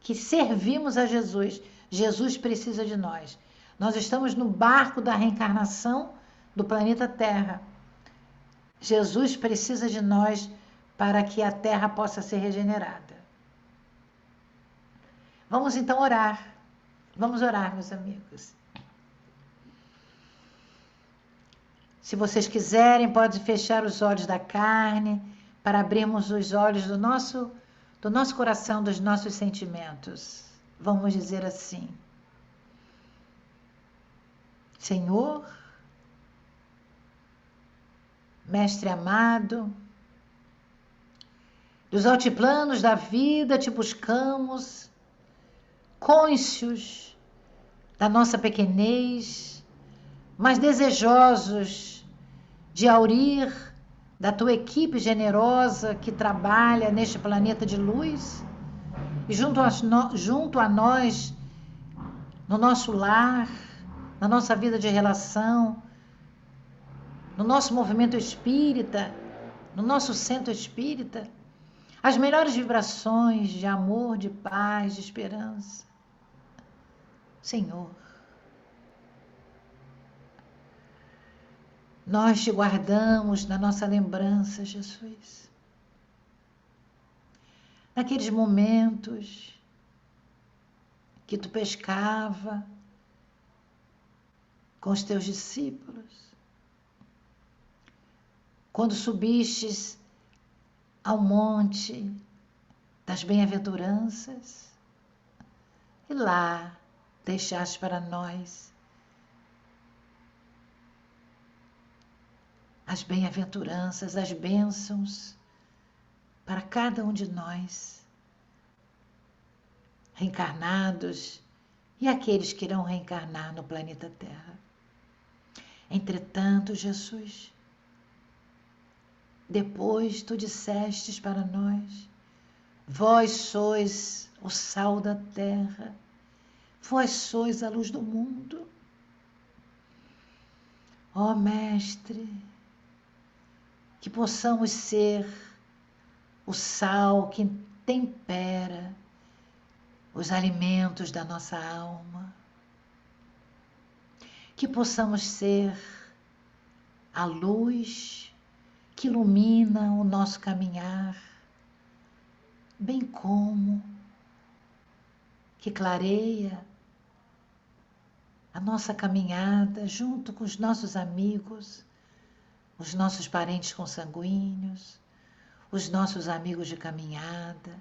que servimos a Jesus. Jesus precisa de nós. Nós estamos no barco da reencarnação do planeta Terra. Jesus precisa de nós para que a Terra possa ser regenerada. Vamos então orar. Vamos orar, meus amigos. Se vocês quiserem, pode fechar os olhos da carne para abrirmos os olhos do nosso coração, dos nossos sentimentos. Vamos dizer assim: Senhor, Mestre amado, dos altiplanos da vida te buscamos, cônscios da nossa pequenez, mas desejosos de aurir da tua equipe generosa que trabalha neste planeta de luz, e junto a nós, no nosso lar, na nossa vida de relação, no nosso movimento espírita, no nosso centro espírita, as melhores vibrações de amor, de paz, de esperança. Senhor, nós te guardamos na nossa lembrança, Jesus. Naqueles momentos que tu pescava com os teus discípulos, quando subistes ao monte das bem-aventuranças e lá deixaste para nós as bem-aventuranças, as bênçãos para cada um de nós, reencarnados e aqueles que irão reencarnar no planeta Terra. Entretanto, Jesus, depois tu dissestes para nós: vós sois o sal da terra, vós sois a luz do mundo. Ó Mestre, que possamos ser o sal que tempera os alimentos da nossa alma, que possamos ser a luz que ilumina o nosso caminhar, bem como que clareia a nossa caminhada junto com os nossos amigos, os nossos parentes consanguíneos, os nossos amigos de caminhada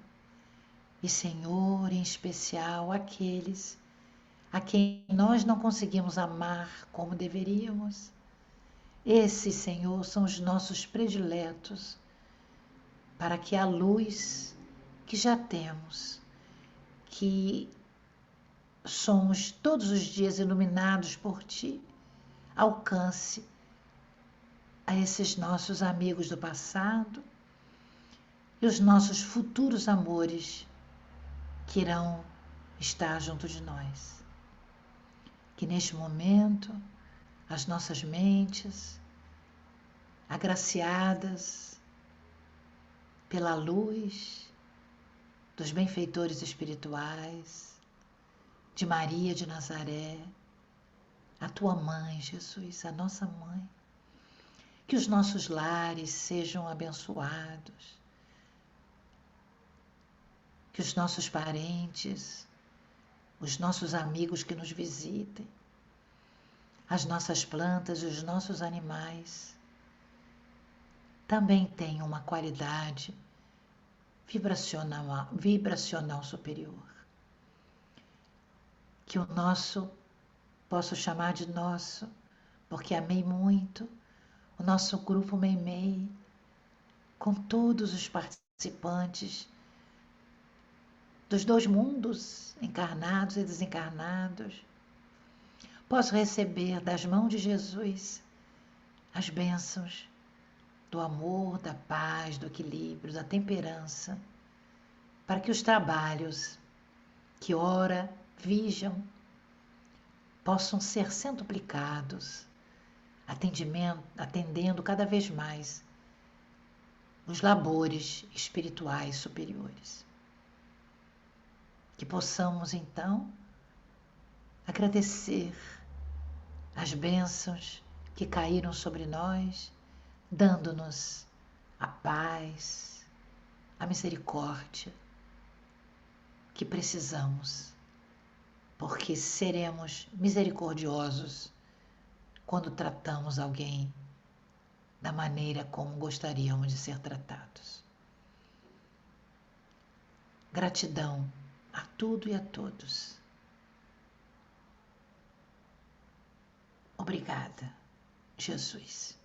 e, Senhor, em especial aqueles a quem nós não conseguimos amar como deveríamos. Esses, Senhor, são os nossos prediletos, para que a luz que já temos, que somos todos os dias iluminados por Ti, alcance a esses nossos amigos do passado e os nossos futuros amores que irão estar junto de nós. Que neste momento as nossas mentes, agraciadas pela luz dos benfeitores espirituais, de Maria de Nazaré, a tua mãe, Jesus, a nossa mãe, que os nossos lares sejam abençoados, que os nossos parentes, os nossos amigos que nos visitem, as nossas plantas e os nossos animais também tenham uma qualidade vibracional superior. Que o nosso, posso chamar de nosso, porque amei muito, o nosso grupo Meimei, com todos os participantes dos dois mundos, encarnados e desencarnados, posso receber das mãos de Jesus as bênçãos do amor, da paz, do equilíbrio, da temperança, para que os trabalhos que ora vijam possam ser centuplicados, atendendo cada vez mais os labores espirituais superiores. Que possamos, então, agradecer as bênçãos que caíram sobre nós, dando-nos a paz, a misericórdia que precisamos, porque seremos misericordiosos quando tratamos alguém da maneira como gostaríamos de ser tratados. Gratidão a tudo e a todos. Obrigada, Jesus.